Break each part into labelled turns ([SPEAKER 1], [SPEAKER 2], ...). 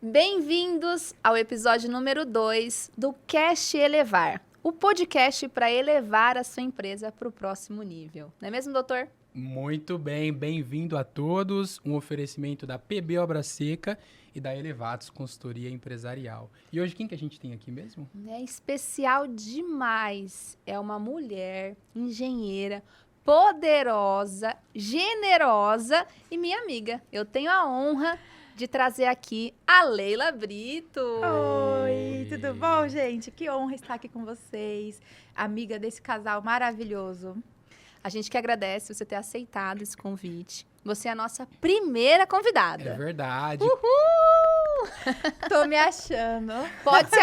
[SPEAKER 1] Bem-vindos ao episódio número 2 do Cast Elevar, o podcast para elevar a sua empresa para o próximo nível. Não é mesmo, doutor?
[SPEAKER 2] Muito bem, bem-vindo a todos. Um oferecimento da PB Obra Seca e da Elevados Consultoria Empresarial. E hoje quem que a gente tem aqui mesmo?
[SPEAKER 1] É especial demais. É uma mulher, engenheira, poderosa, generosa e minha amiga. Eu tenho a honra de trazer aqui a Leila Brito.
[SPEAKER 3] Oi, tudo bom, gente? Que honra estar aqui com vocês, amiga desse casal maravilhoso.
[SPEAKER 1] A gente que agradece você ter aceitado esse convite. Você é a nossa primeira convidada.
[SPEAKER 2] É verdade.
[SPEAKER 1] Uhul!
[SPEAKER 3] Tô me achando.
[SPEAKER 1] Pode se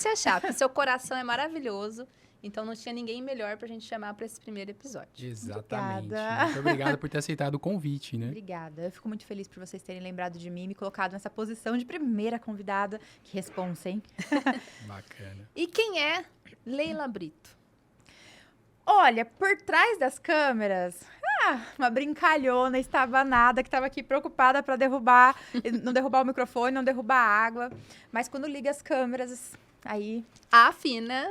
[SPEAKER 1] achar, porque seu coração é maravilhoso. Então não tinha ninguém melhor pra gente chamar pra esse primeiro episódio.
[SPEAKER 2] Exatamente.
[SPEAKER 3] Obrigada.
[SPEAKER 2] Muito obrigado por ter aceitado o convite, né?
[SPEAKER 3] Obrigada. Eu fico muito feliz por vocês terem lembrado de mim e me colocado nessa posição de primeira convidada. Que responsa, hein?
[SPEAKER 2] Bacana.
[SPEAKER 1] E quem é Leila Brito?
[SPEAKER 3] Olha, por trás das câmeras, uma brincalhona, estabanada, que estava aqui preocupada para não derrubar o microfone, não derrubar a água. Mas quando liga as câmeras, aí
[SPEAKER 1] A fina.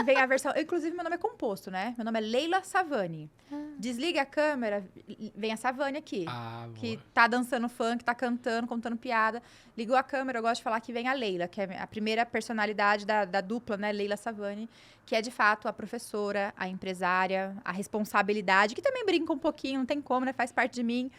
[SPEAKER 3] vem a versão... Inclusive, meu nome é composto, né? Meu nome é Leila Savani. Desliga a câmera, vem a Savani aqui.
[SPEAKER 2] Ah,
[SPEAKER 3] Que
[SPEAKER 2] boa.
[SPEAKER 3] tá dançando funk, tá cantando, contando piada. Ligou a câmera, eu gosto de falar que vem a Leila, que é a primeira personalidade da dupla, né? Leila Savani, que é, de fato, a professora, a empresária, a responsabilidade, que também brinca um pouquinho, não tem como, né? Faz parte de mim.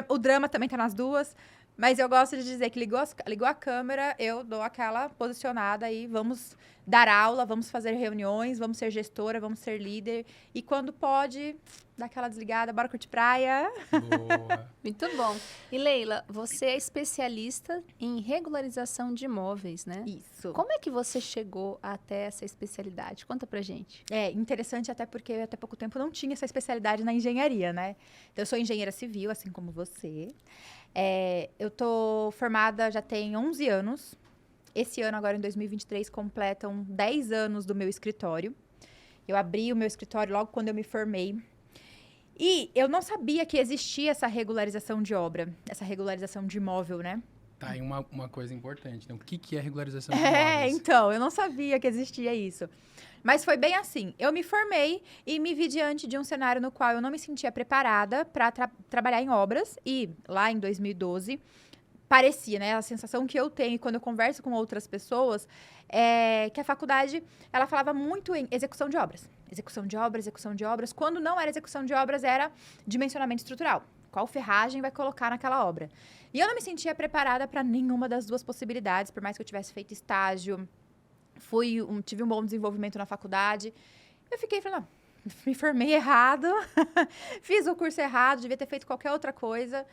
[SPEAKER 3] O drama também tá nas duas. Mas eu gosto de dizer que ligou a câmera, eu dou aquela posicionada e vamos dar aula, vamos fazer reuniões, vamos ser gestora, vamos ser líder. E quando pode, dá aquela desligada, bora curtir praia.
[SPEAKER 2] Boa.
[SPEAKER 1] Muito bom. E Leila, você é especialista em regularização de imóveis, né?
[SPEAKER 3] Isso.
[SPEAKER 1] Como é que você chegou até essa especialidade? Conta pra gente.
[SPEAKER 3] É interessante até porque até pouco tempo não tinha essa especialidade na engenharia, né? Então, eu sou engenheira civil, assim como você. Eu tô formada já tem 11 anos. Esse ano, agora em 2023, completam 10 anos do meu escritório. Eu abri o meu escritório logo quando eu me formei. E eu não sabia que existia essa regularização de obra, essa regularização de imóvel, né?
[SPEAKER 2] Tá aí uma coisa importante. Então, o que é regularização de imóveis?
[SPEAKER 3] Então, eu não sabia que existia isso. Mas foi bem assim. Eu me formei e me vi diante de um cenário no qual eu não me sentia preparada para trabalhar em obras. E lá em 2012, parecia, né? A sensação que eu tenho quando eu converso com outras pessoas é que a faculdade, ela falava muito em execução de obras. Execução de obras, execução de obras. Quando não era execução de obras, era dimensionamento estrutural. Qual ferragem vai colocar naquela obra? E eu não me sentia preparada para nenhuma das duas possibilidades, por mais que eu tivesse feito estágio, tive um bom desenvolvimento na faculdade. Eu fiquei falando, não, me formei errado, fiz o curso errado, devia ter feito qualquer outra coisa.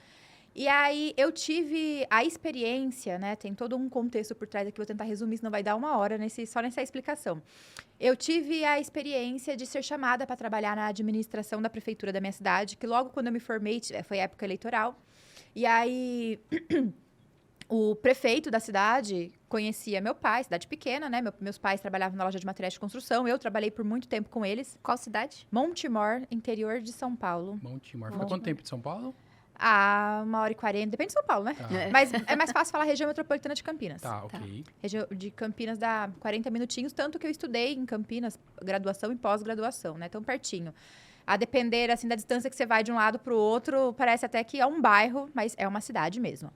[SPEAKER 3] E aí, eu tive a experiência, né? Tem todo um contexto por trás aqui, vou tentar resumir, senão vai dar uma hora só nessa explicação. Eu tive a experiência de ser chamada para trabalhar na administração da prefeitura da minha cidade, que logo quando eu me formei, foi época eleitoral. E aí, o prefeito da cidade conhecia meu pai, cidade pequena, né? Meus pais trabalhavam na loja de materiais de construção, eu trabalhei por muito tempo com eles.
[SPEAKER 1] Qual cidade?
[SPEAKER 3] Montemor, interior de São Paulo.
[SPEAKER 2] Montemor. Foi quanto tempo de São Paulo?
[SPEAKER 3] 1h40, depende de São Paulo, né?
[SPEAKER 2] Tá.
[SPEAKER 3] Mas é mais fácil falar região metropolitana de Campinas.
[SPEAKER 2] Tá, ok.
[SPEAKER 3] Região de Campinas dá 40 minutinhos, tanto que eu estudei em Campinas, graduação e pós-graduação, né? Tão pertinho. A depender, assim, da distância que você vai de um lado para o outro, parece até que é um bairro, mas é uma cidade mesmo.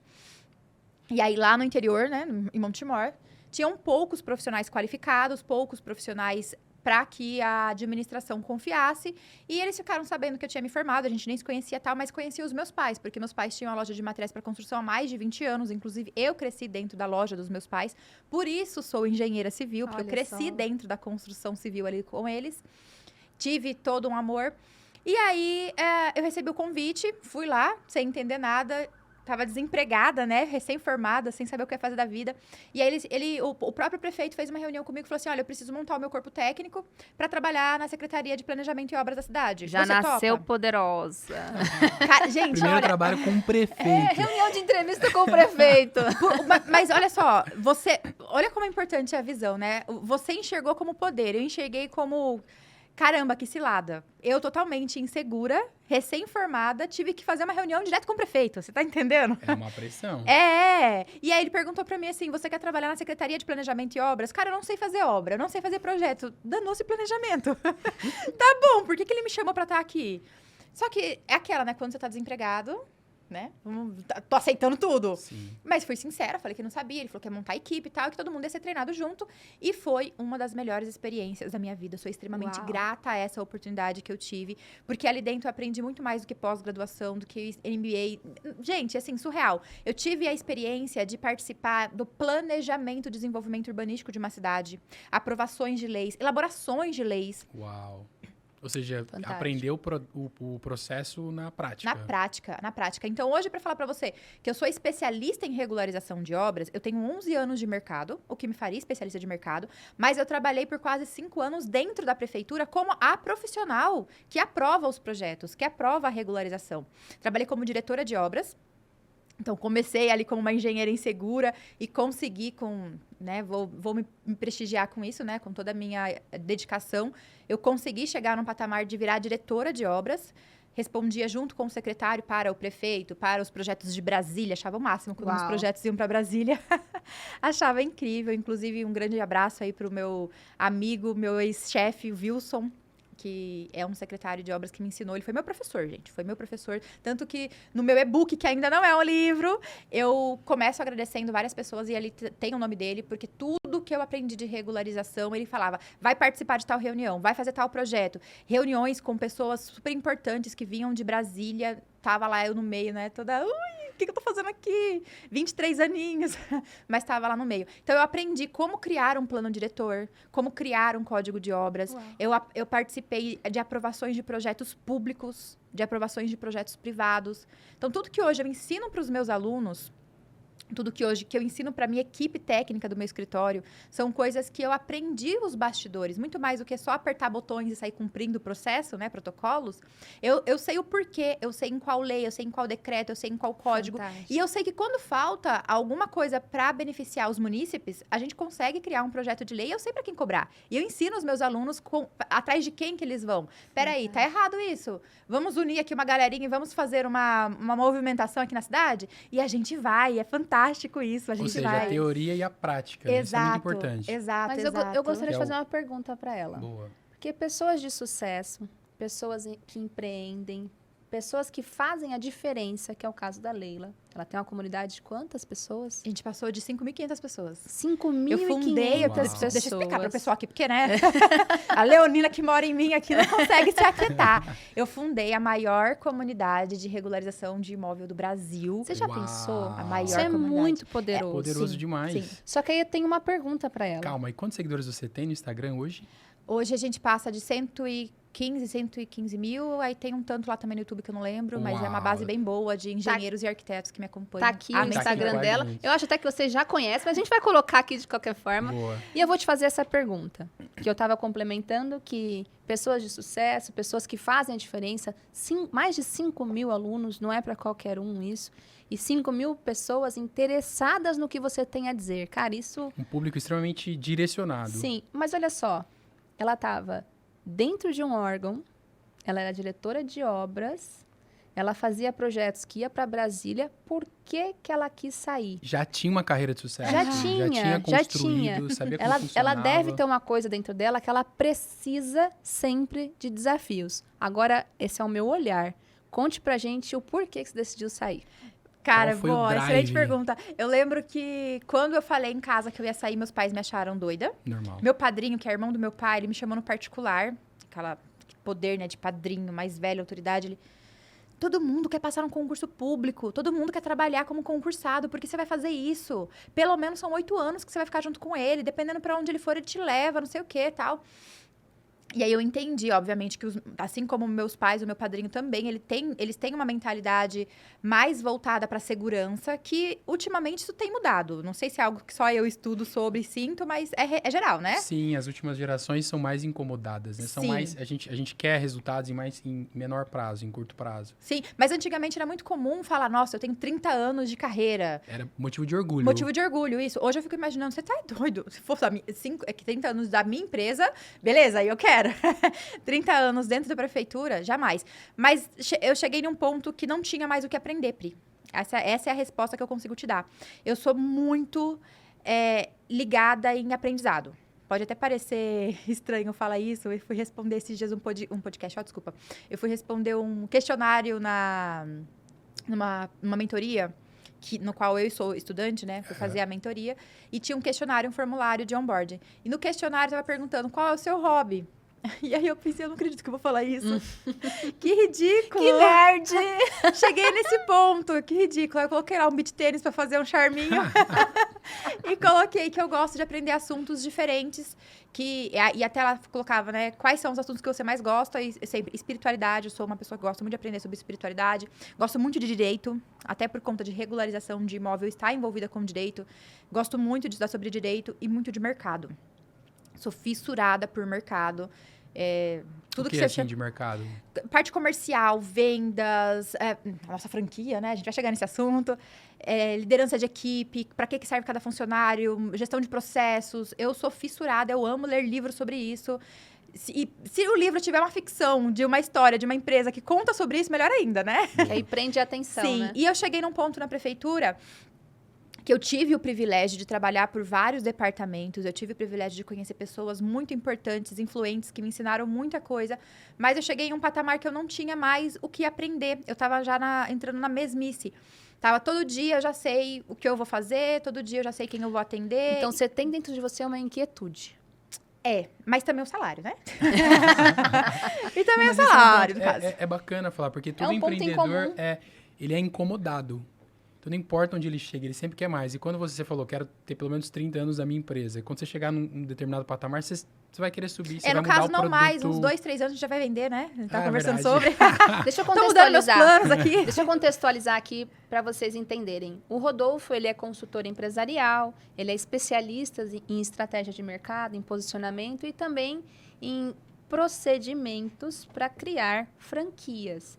[SPEAKER 3] E aí, lá no interior, né, em Montemor, tinham poucos profissionais qualificados, poucos profissionais para que a administração confiasse. E eles ficaram sabendo que eu tinha me formado, a gente nem se conhecia tal, mas conhecia os meus pais, porque meus pais tinham a loja de materiais para construção há mais de 20 anos. Inclusive, eu cresci dentro da loja dos meus pais. Por isso, sou engenheira civil, porque eu cresci dentro da construção civil ali com eles. Tive todo um amor. E aí, eu recebi o convite, fui lá, sem entender nada. Tava desempregada, né? Recém-formada, sem saber o que ia fazer da vida. E aí, o próprio prefeito fez uma reunião comigo e falou assim, olha, eu preciso montar o meu corpo técnico para trabalhar na Secretaria de Planejamento e Obras da cidade.
[SPEAKER 1] Já
[SPEAKER 3] Você
[SPEAKER 1] nasceu
[SPEAKER 3] topa?
[SPEAKER 1] poderosa.
[SPEAKER 3] Gente,
[SPEAKER 2] Primeiro
[SPEAKER 3] olha...
[SPEAKER 2] trabalho com o prefeito.
[SPEAKER 1] Reunião de entrevista com o prefeito.
[SPEAKER 3] Mas olha só, olha como é importante a visão, né? Você enxergou como poder, eu enxerguei como... Caramba, que cilada. Eu totalmente insegura, recém-formada, tive que fazer uma reunião direto com o prefeito. Você tá entendendo?
[SPEAKER 2] É uma pressão.
[SPEAKER 3] E aí ele perguntou pra mim assim, você quer trabalhar na Secretaria de Planejamento e Obras? Cara, eu não sei fazer obra, eu não sei fazer projeto. Danou-se planejamento. Tá bom, por que ele me chamou pra estar aqui? Só que é aquela, né? Quando você tá desempregado, né? Tô aceitando tudo.
[SPEAKER 2] Sim.
[SPEAKER 3] Mas fui sincera, falei que não sabia. Ele falou que ia montar equipe e tal, e que todo mundo ia ser treinado junto. E foi uma das melhores experiências da minha vida. Sou extremamente
[SPEAKER 1] Uau.
[SPEAKER 3] grata a essa oportunidade que eu tive. Porque ali dentro eu aprendi muito mais do que pós-graduação, do que MBA. Gente, assim, surreal. Eu tive a experiência de participar do planejamento e desenvolvimento urbanístico de uma cidade. Aprovações de leis, elaborações de leis.
[SPEAKER 2] Uau. Ou seja,
[SPEAKER 1] Fantástico.
[SPEAKER 2] aprendeu o processo na prática.
[SPEAKER 3] Na prática. Então, hoje, para falar para você que eu sou especialista em regularização de obras, eu tenho 11 anos de mercado, o que me faria especialista de mercado, mas eu trabalhei por quase 5 anos dentro da prefeitura como a profissional que aprova os projetos, que aprova a regularização. Trabalhei como diretora de obras. Então, comecei ali como uma engenheira insegura e consegui né, vou me prestigiar com isso, né, com toda a minha dedicação. Eu consegui chegar num patamar de virar diretora de obras. Respondia junto com o secretário para o prefeito, para os projetos de Brasília. Achava o máximo quando os
[SPEAKER 1] Uau.
[SPEAKER 3] projetos iam para Brasília. Achava incrível. Inclusive, um grande abraço aí para o meu amigo, meu ex-chefe, Wilson, que é um secretário de obras que me ensinou. Ele foi meu professor, gente. Foi meu professor. Tanto que no meu e-book, que ainda não é um livro, eu começo agradecendo várias pessoas e ali tem o nome dele, porque tudo que eu aprendi de regularização, ele falava, vai participar de tal reunião, vai fazer tal projeto. Reuniões com pessoas super importantes que vinham de Brasília. Tava lá eu no meio, né? Toda... o que eu tô fazendo aqui? 23 aninhos. Mas estava lá no meio. Então, eu aprendi como criar um plano diretor, como criar um código de obras. Eu participei de aprovações de projetos públicos, de aprovações de projetos privados. Então, tudo que hoje eu ensino para os meus alunos, tudo que hoje que eu ensino para minha equipe técnica do meu escritório, são coisas que eu aprendi os bastidores, muito mais do que só apertar botões e sair cumprindo o processo, né, protocolos. Eu sei o porquê, eu sei em qual lei, eu sei em qual decreto, eu sei em qual código.
[SPEAKER 1] Fantástico.
[SPEAKER 3] E eu sei que quando falta alguma coisa para beneficiar os munícipes, a gente consegue criar um projeto de lei e eu sei para quem cobrar. E eu ensino os meus alunos atrás de quem que eles vão. Peraí, tá errado isso. Vamos unir aqui uma galerinha e vamos fazer uma movimentação aqui na cidade? E a gente vai, é fantástico isso, a gente
[SPEAKER 2] Ou seja,
[SPEAKER 3] vai.
[SPEAKER 2] a teoria e a prática. Né? Isso é muito importante.
[SPEAKER 3] Exato,
[SPEAKER 1] Mas
[SPEAKER 3] exato.
[SPEAKER 1] eu gostaria
[SPEAKER 2] Que
[SPEAKER 1] de
[SPEAKER 2] é
[SPEAKER 1] fazer uma pergunta para ela.
[SPEAKER 2] Boa.
[SPEAKER 1] Porque pessoas de sucesso, pessoas que empreendem, pessoas que fazem a diferença, que é o caso da Leila. Ela tem uma comunidade de quantas pessoas?
[SPEAKER 3] A gente passou de 5.500 pessoas.
[SPEAKER 1] 5.500
[SPEAKER 3] Eu fundei,
[SPEAKER 1] pessoas.
[SPEAKER 3] deixa eu explicar para o pessoal aqui, porque, né, a Leonina que mora em mim aqui não consegue se aquietar. Eu fundei a maior comunidade de regularização de imóvel do Brasil.
[SPEAKER 1] Você já
[SPEAKER 2] Uau.
[SPEAKER 1] pensou?
[SPEAKER 3] A maior
[SPEAKER 1] Isso é
[SPEAKER 3] comunidade.
[SPEAKER 1] muito poderoso.
[SPEAKER 2] Poderoso
[SPEAKER 3] sim,
[SPEAKER 2] demais.
[SPEAKER 3] sim.
[SPEAKER 1] Só que aí eu tenho uma pergunta para ela.
[SPEAKER 2] Calma, e quantos seguidores você tem no Instagram hoje?
[SPEAKER 3] Hoje a gente passa de 115 mil, aí tem um tanto lá também no YouTube que eu não lembro, mas é uma
[SPEAKER 2] Uau.
[SPEAKER 3] base bem boa de engenheiros e arquitetos que me acompanham.
[SPEAKER 1] Tá aqui o
[SPEAKER 3] Amém.
[SPEAKER 2] Tá aqui
[SPEAKER 1] Instagram
[SPEAKER 2] com a
[SPEAKER 1] dela.
[SPEAKER 2] gente.
[SPEAKER 1] Eu acho até que você já conhece, mas a gente vai colocar aqui de qualquer forma.
[SPEAKER 2] Boa.
[SPEAKER 1] E eu vou te fazer essa pergunta, que eu estava complementando, que pessoas de sucesso, pessoas que fazem a diferença, mais de 5.000 alunos, não é para qualquer um isso, e 5.000 pessoas interessadas no que você tem a dizer. Cara, isso...
[SPEAKER 2] Um público extremamente direcionado.
[SPEAKER 1] Sim, mas olha só, ela estava dentro de um órgão, ela era diretora de obras, ela fazia projetos que ia para Brasília, por que que ela quis sair?
[SPEAKER 2] Já tinha uma carreira de sucesso.
[SPEAKER 1] Já
[SPEAKER 2] Já
[SPEAKER 1] tinha.
[SPEAKER 2] construído, sabia como
[SPEAKER 1] Ela
[SPEAKER 2] funcionava.
[SPEAKER 1] deve ter uma coisa dentro dela que ela precisa sempre de desafios. Agora, esse é o meu olhar. Conte pra gente o porquê que você decidiu sair.
[SPEAKER 3] Cara,
[SPEAKER 2] Qual foi o
[SPEAKER 3] boa,
[SPEAKER 2] drive?
[SPEAKER 3] excelente pergunta. Eu lembro que quando eu falei em casa que eu ia sair, meus pais me acharam doida.
[SPEAKER 2] Normal.
[SPEAKER 3] Meu padrinho, que é irmão do meu pai, ele me chamou no particular, aquela poder, né, de padrinho, mais velho, autoridade, ele... Todo mundo quer passar num concurso público, todo mundo quer trabalhar como concursado, porque você vai fazer isso. Pelo menos são 8 anos que você vai ficar junto com ele, dependendo pra onde ele for, ele te leva, não sei o que, tal. E aí eu entendi, obviamente, que assim como meus pais, o meu padrinho também, eles têm uma mentalidade mais voltada para segurança, que ultimamente isso tem mudado. Não sei se é algo que só eu estudo sobre e sinto, mas é geral, né?
[SPEAKER 2] Sim, as últimas gerações são mais incomodadas, né? São
[SPEAKER 3] Sim.
[SPEAKER 2] mais, a gente quer resultados em menor prazo, em curto prazo.
[SPEAKER 3] Sim, mas antigamente era muito comum falar, nossa, eu tenho 30 anos de carreira.
[SPEAKER 2] Era motivo de orgulho.
[SPEAKER 3] Motivo de orgulho, isso. Hoje eu fico imaginando, você tá doido? Se fosse 30 anos da minha empresa, beleza, aí eu quero. Zero. 30 anos dentro da prefeitura, jamais. Mas eu cheguei num ponto que não tinha mais o que aprender, Pri. Essa é a resposta que eu consigo te dar. Eu sou muito ligada em aprendizado. Pode até parecer estranho falar isso. Eu fui responder esses dias um podcast, desculpa. Eu fui responder um questionário numa mentoria, no qual eu sou estudante, né? Fui fazer a mentoria. E tinha um questionário, um formulário de onboarding. E no questionário estava perguntando qual é o seu hobby. E aí eu pensei, eu não acredito que eu vou falar isso. Que ridículo!
[SPEAKER 1] Que nerd!
[SPEAKER 3] Cheguei nesse ponto, que ridículo. Aí eu coloquei lá um beach tênis pra fazer um charminho. E coloquei que eu gosto de aprender assuntos diferentes. E até ela colocava, né? Quais são os assuntos que você mais gosta? E sempre, espiritualidade. Eu sou uma pessoa que gosta muito de aprender sobre espiritualidade. Gosto muito de direito, até por conta de regularização de imóvel, estar envolvida com direito. Gosto muito de estudar sobre direito e muito de mercado. Sou fissurada por mercado. Tudo
[SPEAKER 2] o que
[SPEAKER 3] você
[SPEAKER 2] assim de mercado?
[SPEAKER 3] Parte comercial, vendas, a nossa franquia, né? A gente vai chegar nesse assunto. Liderança de equipe, para que serve cada funcionário, gestão de processos. Eu sou fissurada, eu amo ler livros sobre isso. Se o livro tiver uma ficção de uma história de uma empresa que conta sobre isso, melhor ainda, né?
[SPEAKER 1] Que aí prende a atenção,
[SPEAKER 3] Sim,
[SPEAKER 1] né?
[SPEAKER 3] E eu cheguei num ponto na prefeitura que eu tive o privilégio de trabalhar por vários departamentos, eu tive o privilégio de conhecer pessoas muito importantes, influentes, que me ensinaram muita coisa, mas eu cheguei em um patamar que eu não tinha mais o que aprender. Eu estava já entrando na mesmice. Todo dia eu já sei o que eu vou fazer, todo dia eu já sei quem eu vou atender.
[SPEAKER 1] Então, você tem dentro de você uma inquietude.
[SPEAKER 3] Mas também o salário, né? E também o salário, no caso.
[SPEAKER 2] É bacana falar, porque todo
[SPEAKER 1] um ponto em
[SPEAKER 2] empreendedor
[SPEAKER 1] comum.
[SPEAKER 2] ele é incomodado. Então, não importa onde ele chega, ele sempre quer mais. E quando você falou, quero ter pelo menos 30 anos da minha empresa, e quando você chegar num determinado patamar, você vai querer subir, você vai
[SPEAKER 3] No
[SPEAKER 2] mudar
[SPEAKER 3] caso,
[SPEAKER 2] o
[SPEAKER 3] não
[SPEAKER 2] produto.
[SPEAKER 3] mais, uns 2, 3 anos a gente já vai vender, né? A gente tá conversando
[SPEAKER 2] verdade.
[SPEAKER 3] sobre.
[SPEAKER 1] Deixa eu
[SPEAKER 3] Tô mudando meus
[SPEAKER 1] contextualizar.
[SPEAKER 3] planos aqui.
[SPEAKER 1] Deixa eu contextualizar aqui para vocês entenderem. O Rodolfo, ele é consultor empresarial, ele é especialista em estratégia de mercado, em posicionamento e também em procedimentos para criar franquias.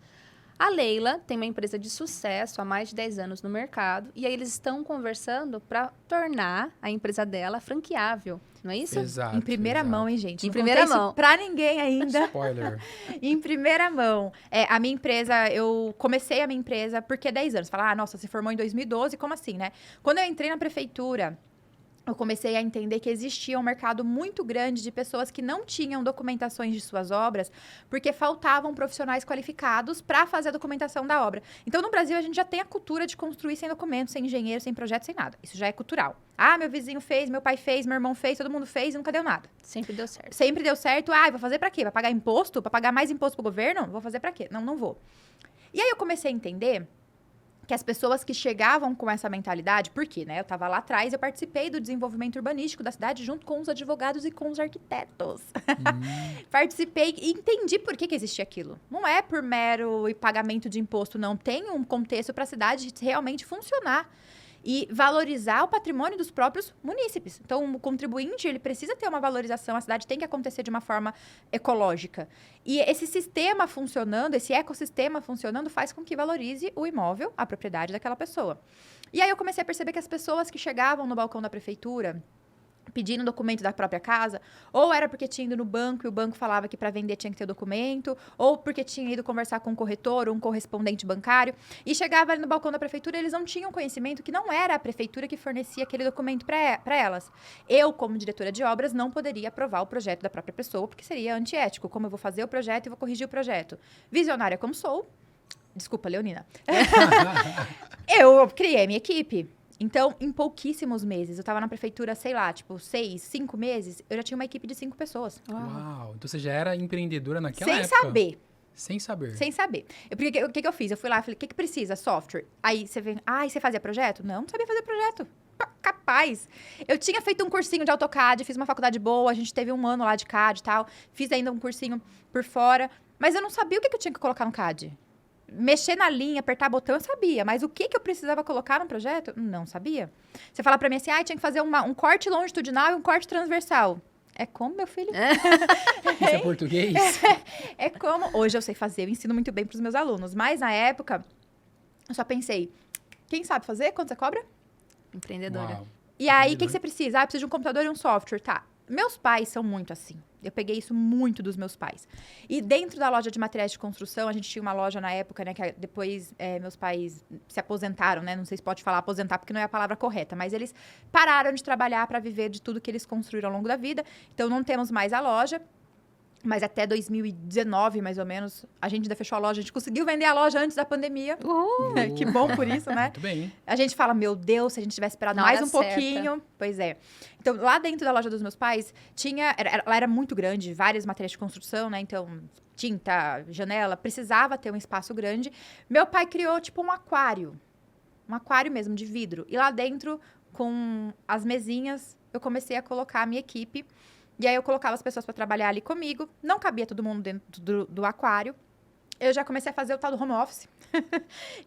[SPEAKER 1] A Leila tem uma empresa de sucesso há mais de 10 anos no mercado e aí eles estão conversando para tornar a empresa dela franqueável, não é isso?
[SPEAKER 2] Exato.
[SPEAKER 3] Em primeira
[SPEAKER 2] exato.
[SPEAKER 3] mão, hein, gente?
[SPEAKER 1] Em
[SPEAKER 3] Não
[SPEAKER 1] primeira
[SPEAKER 3] contei isso
[SPEAKER 1] mão.
[SPEAKER 3] pra ninguém ainda.
[SPEAKER 2] Spoiler.
[SPEAKER 3] Em primeira mão. A minha empresa, eu comecei a minha empresa porque 10 anos. Falar, nossa, você formou em 2012, como assim, né? Quando eu entrei na prefeitura, eu comecei a entender que existia um mercado muito grande de pessoas que não tinham documentações de suas obras, porque faltavam profissionais qualificados para fazer a documentação da obra. Então, no Brasil, a gente já tem a cultura de construir sem documento, sem engenheiro, sem projeto, sem nada. Isso já é cultural. Meu vizinho fez, meu pai fez, meu irmão fez, todo mundo fez e nunca deu nada.
[SPEAKER 1] Sempre deu certo.
[SPEAKER 3] Sempre deu certo. Vou fazer para quê? Para pagar imposto? Para pagar mais imposto pro governo? Vou fazer para quê? Não vou. E aí, eu comecei a entender que as pessoas que chegavam com essa mentalidade, porque, né, eu estava lá atrás, eu participei do desenvolvimento urbanístico da cidade junto com os advogados e com os arquitetos. Participei e entendi por que existia aquilo. Não é por mero pagamento de imposto, não. Tem um contexto para a cidade realmente funcionar e valorizar o patrimônio dos próprios munícipes. Então, o contribuinte, ele precisa ter uma valorização, a cidade tem que acontecer de uma forma ecológica. E esse sistema funcionando, esse ecossistema funcionando, faz com que valorize o imóvel, a propriedade daquela pessoa. E aí, eu comecei a perceber que as pessoas que chegavam no balcão da prefeitura pedindo documento da própria casa, ou era porque tinha ido no banco e o banco falava que para vender tinha que ter documento, ou porque tinha ido conversar com um corretor ou um correspondente bancário, e chegava ali no balcão da prefeitura, eles não tinham conhecimento que não era a prefeitura que fornecia aquele documento para elas. Eu, como diretora de obras, não poderia aprovar o projeto da própria pessoa, porque seria antiético. Como eu vou fazer o projeto e vou corrigir o projeto? Visionária como sou, desculpa, Leonina, eu criei minha equipe. Então, em pouquíssimos meses, eu estava na prefeitura, sei lá, 6, 5 meses, eu já tinha uma equipe de 5 pessoas.
[SPEAKER 2] Uau! Então você já era empreendedora naquela época?
[SPEAKER 3] Sem saber.
[SPEAKER 2] Sem saber.
[SPEAKER 3] Porque o que eu fiz? Eu fui lá e falei, o que precisa? Software. Aí você vem, e você fazia projeto? Não sabia fazer projeto. Capaz. Eu tinha feito um cursinho de AutoCAD, fiz uma faculdade boa, a gente teve 1 ano lá de CAD e tal, fiz ainda um cursinho por fora, mas eu não sabia o que eu tinha que colocar no CAD. Mexer na linha, apertar botão, eu sabia. Mas o que eu precisava colocar no projeto? Não sabia. Você fala pra mim assim, tinha que fazer um corte longitudinal e um corte transversal. É como, meu filho?
[SPEAKER 2] Isso é português?
[SPEAKER 3] É como. Hoje eu sei fazer, eu ensino muito bem pros meus alunos. Mas na época, eu só pensei, quem sabe fazer? Quanto você cobra?
[SPEAKER 1] Empreendedora.
[SPEAKER 2] Uau.
[SPEAKER 3] E aí, o que você precisa? Eu preciso de um computador e um software, tá. Meus pais são muito assim. Eu peguei isso muito dos meus pais. E dentro da loja de materiais de construção, a gente tinha uma loja na época, né? Que depois meus pais se aposentaram, né? Não sei se pode falar aposentar, porque não é a palavra correta. Mas eles pararam de trabalhar para viver de tudo que eles construíram ao longo da vida. Então, não temos mais a loja. Mas até 2019, mais ou menos, a gente ainda fechou a loja. A gente conseguiu vender a loja antes da pandemia. Que bom por isso, né?
[SPEAKER 2] Muito bem.
[SPEAKER 3] A gente fala, meu Deus, se a gente tivesse esperado
[SPEAKER 1] Na
[SPEAKER 3] mais
[SPEAKER 1] hora
[SPEAKER 3] um pouquinho. Pois é. Então, lá dentro da loja dos meus pais, ela era muito grande, vários materiais de construção, né? Então, tinta, janela, precisava ter um espaço grande. Meu pai criou, tipo, um aquário mesmo, de vidro. E lá dentro, com as mesinhas, eu comecei a colocar a minha equipe. E aí, eu colocava as pessoas para trabalhar ali comigo. Não cabia todo mundo dentro do aquário. Eu já comecei a fazer o tal do home office.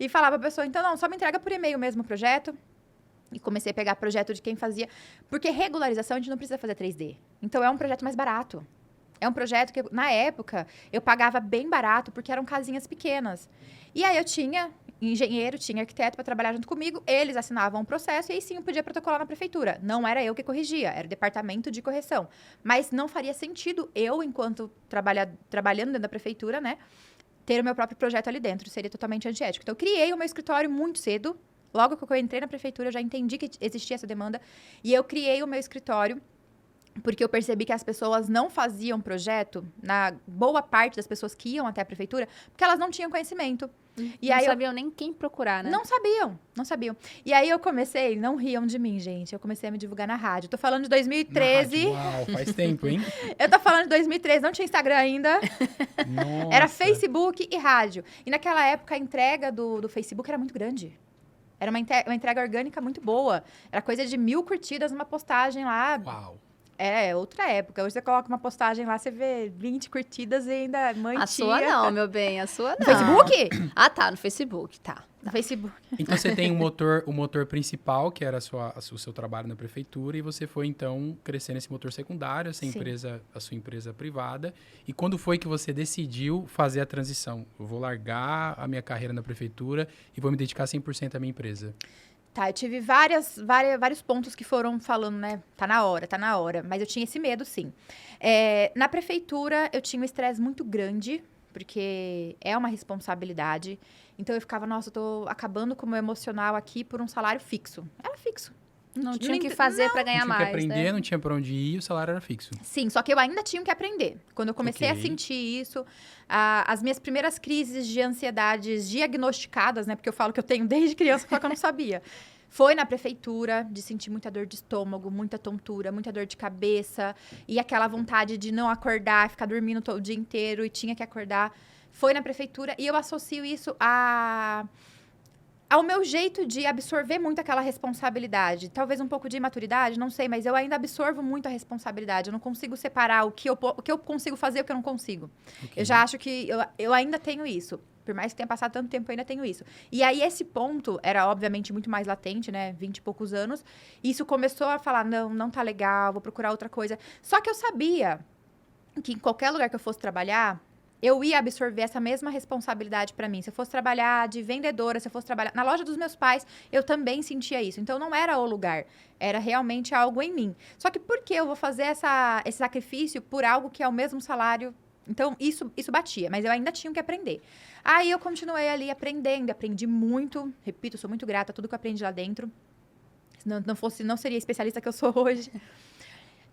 [SPEAKER 3] E falava pra pessoa, então, não, só me entrega por e-mail mesmo o projeto. E comecei a pegar projeto de quem fazia. Porque regularização, a gente não precisa fazer 3D. Então, é um projeto mais barato. É um projeto que, na época, eu pagava bem barato, porque eram casinhas pequenas. E aí, eu tinha engenheiro, tinha arquiteto para trabalhar junto comigo. Eles assinavam o processo e aí sim eu podia protocolar na prefeitura. Não era eu que corrigia, era o departamento de correção. Mas não faria sentido eu, enquanto trabalhando dentro da prefeitura, né, ter o meu próprio projeto ali dentro. Seria totalmente antiético. Então, eu criei o meu escritório muito cedo. Logo que eu entrei na prefeitura, eu já entendi que existia essa demanda. E eu criei o meu escritório porque eu percebi que as pessoas não faziam projeto, na boa parte das pessoas que iam até a prefeitura, porque elas não tinham conhecimento. E
[SPEAKER 1] não
[SPEAKER 3] aí
[SPEAKER 1] sabiam nem quem procurar, né?
[SPEAKER 3] Não sabiam. E aí eu comecei, não riam de mim, gente, eu comecei a me divulgar na rádio. Tô falando de 2013.
[SPEAKER 2] Uau, faz tempo, hein?
[SPEAKER 3] Eu tô falando de 2013, não tinha Instagram ainda.
[SPEAKER 2] Nossa.
[SPEAKER 3] Era Facebook e rádio. E naquela época a entrega do Facebook era muito grande. Era uma entrega orgânica muito boa. Era coisa de 1.000 curtidas numa postagem lá.
[SPEAKER 2] Uau.
[SPEAKER 3] É, outra época. Hoje você coloca uma postagem lá, você vê 20 curtidas e ainda mãe
[SPEAKER 1] A sua não, meu bem, a sua não.
[SPEAKER 3] No Facebook?
[SPEAKER 1] Ah, tá, no Facebook, tá.
[SPEAKER 3] No Facebook.
[SPEAKER 2] Então você tem o motor principal, que era o seu trabalho na prefeitura, e você foi então crescendo esse motor secundário, a sua empresa privada. E quando foi que você decidiu fazer a transição? Eu vou largar a minha carreira na prefeitura e vou me dedicar 100% à minha empresa.
[SPEAKER 3] Tá, eu tive vários pontos que foram falando, né? Tá na hora. Mas eu tinha esse medo, sim. Na prefeitura, eu tinha um estresse muito grande, porque é uma responsabilidade. Então, eu ficava, nossa, eu tô acabando com o meu emocional aqui por um salário fixo. Era fixo.
[SPEAKER 1] Não tinha o que fazer para ganhar mais,
[SPEAKER 2] Não tinha que aprender,
[SPEAKER 1] né?
[SPEAKER 2] não tinha para onde ir, o salário era fixo.
[SPEAKER 3] Sim, só que eu ainda tinha que aprender. Quando eu comecei a sentir isso, as minhas primeiras crises de ansiedades diagnosticadas, né? Porque eu falo que eu tenho desde criança, só que eu não sabia. Foi na prefeitura, de sentir muita dor de estômago, muita tontura, muita dor de cabeça. E aquela vontade de não acordar, ficar dormindo todo o dia inteiro e tinha que acordar. Foi na prefeitura e eu associo isso ao meu jeito de absorver muito aquela responsabilidade. Talvez um pouco de imaturidade, não sei, mas eu ainda absorvo muito a responsabilidade. Eu não consigo separar o que eu consigo fazer e o que eu não consigo. Okay. Eu já acho que eu ainda tenho isso. Por mais que tenha passado tanto tempo, eu ainda tenho isso. E aí, esse ponto era, obviamente, muito mais latente, né? 20 e poucos anos. E isso começou a falar, não tá legal, vou procurar outra coisa. Só que eu sabia que em qualquer lugar que eu fosse trabalhar, eu ia absorver essa mesma responsabilidade para mim. Se eu fosse trabalhar de vendedora, se eu fosse trabalhar na loja dos meus pais, eu também sentia isso. Então, não era o lugar, era realmente algo em mim. Só que por que eu vou fazer esse sacrifício por algo que é o mesmo salário? Então, isso batia, mas eu ainda tinha que aprender. Aí, eu continuei ali aprendendo, aprendi muito. Repito, sou muito grata a tudo que eu aprendi lá dentro. Se não seria a especialista que eu sou hoje.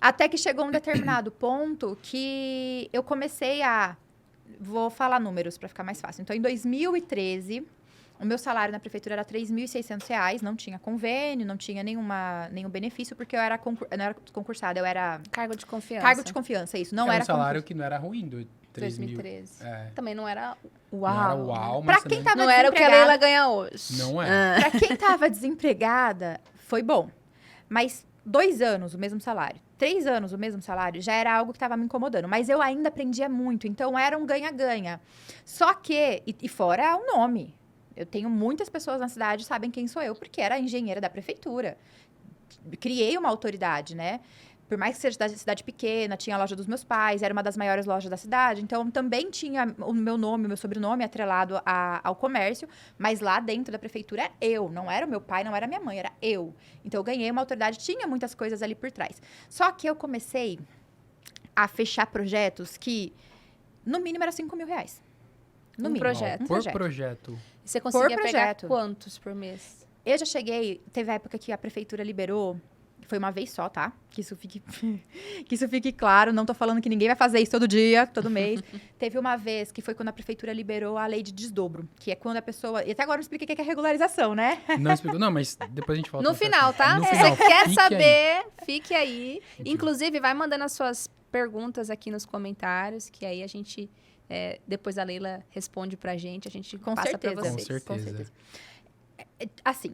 [SPEAKER 3] Até que chegou um determinado ponto que eu comecei Vou falar números para ficar mais fácil. Então, em 2013, o meu salário na prefeitura era R$ 3.600, não tinha convênio, não tinha nenhum benefício, porque eu não era concursada, eu era...
[SPEAKER 1] Cargo de confiança.
[SPEAKER 3] Cargo de confiança, isso. Não era
[SPEAKER 2] um salário que não era ruim,
[SPEAKER 1] 2013.
[SPEAKER 2] É.
[SPEAKER 1] Também não era
[SPEAKER 3] uau.
[SPEAKER 2] Não era uau, mas
[SPEAKER 3] pra quem tava
[SPEAKER 1] não era o que a Leila ganha hoje.
[SPEAKER 2] Não é.
[SPEAKER 3] Pra quem tava desempregada, foi bom. Mas 2 anos, o mesmo salário. 3 anos, o mesmo salário, já era algo que estava me incomodando. Mas eu ainda aprendia muito, então era um ganha-ganha. Só que, e fora o nome. Eu tenho muitas pessoas na cidade que sabem quem sou eu, porque era engenheira da prefeitura. Criei uma autoridade, né? por mais que seja cidade pequena, tinha a loja dos meus pais, era uma das maiores lojas da cidade, então também tinha o meu nome, o meu sobrenome atrelado ao comércio, mas lá dentro da prefeitura era eu, não era o meu pai, não era a minha mãe, era eu. Então eu ganhei uma autoridade, tinha muitas coisas ali por trás. Só que eu comecei a fechar projetos que, no mínimo, era R$5.000. No mínimo.
[SPEAKER 1] Projeto.
[SPEAKER 2] Por projeto.
[SPEAKER 1] Você conseguia pegar
[SPEAKER 3] projeto.
[SPEAKER 1] quantos por mês?
[SPEAKER 3] Eu já cheguei, teve a época que a prefeitura liberou, foi uma vez só, tá? Que isso fique, que isso fique claro, não tô falando que ninguém vai fazer isso todo dia, todo mês. Teve uma vez que foi quando a prefeitura liberou a lei de desdobro, que é quando a pessoa... E até agora eu expliquei o que é regularização, né?
[SPEAKER 2] Não explicou. Não, mas depois a gente volta.
[SPEAKER 1] No final, tá?
[SPEAKER 2] No
[SPEAKER 1] Se
[SPEAKER 2] final,
[SPEAKER 1] você quer
[SPEAKER 2] fique
[SPEAKER 1] saber, fique aí.
[SPEAKER 2] Gente.
[SPEAKER 1] Inclusive, vai mandando as suas perguntas aqui nos comentários, que aí a gente, depois a Leila responde pra gente, a gente
[SPEAKER 3] Com
[SPEAKER 1] passa pra
[SPEAKER 3] certeza.
[SPEAKER 1] vocês.
[SPEAKER 2] Com certeza.
[SPEAKER 3] Assim,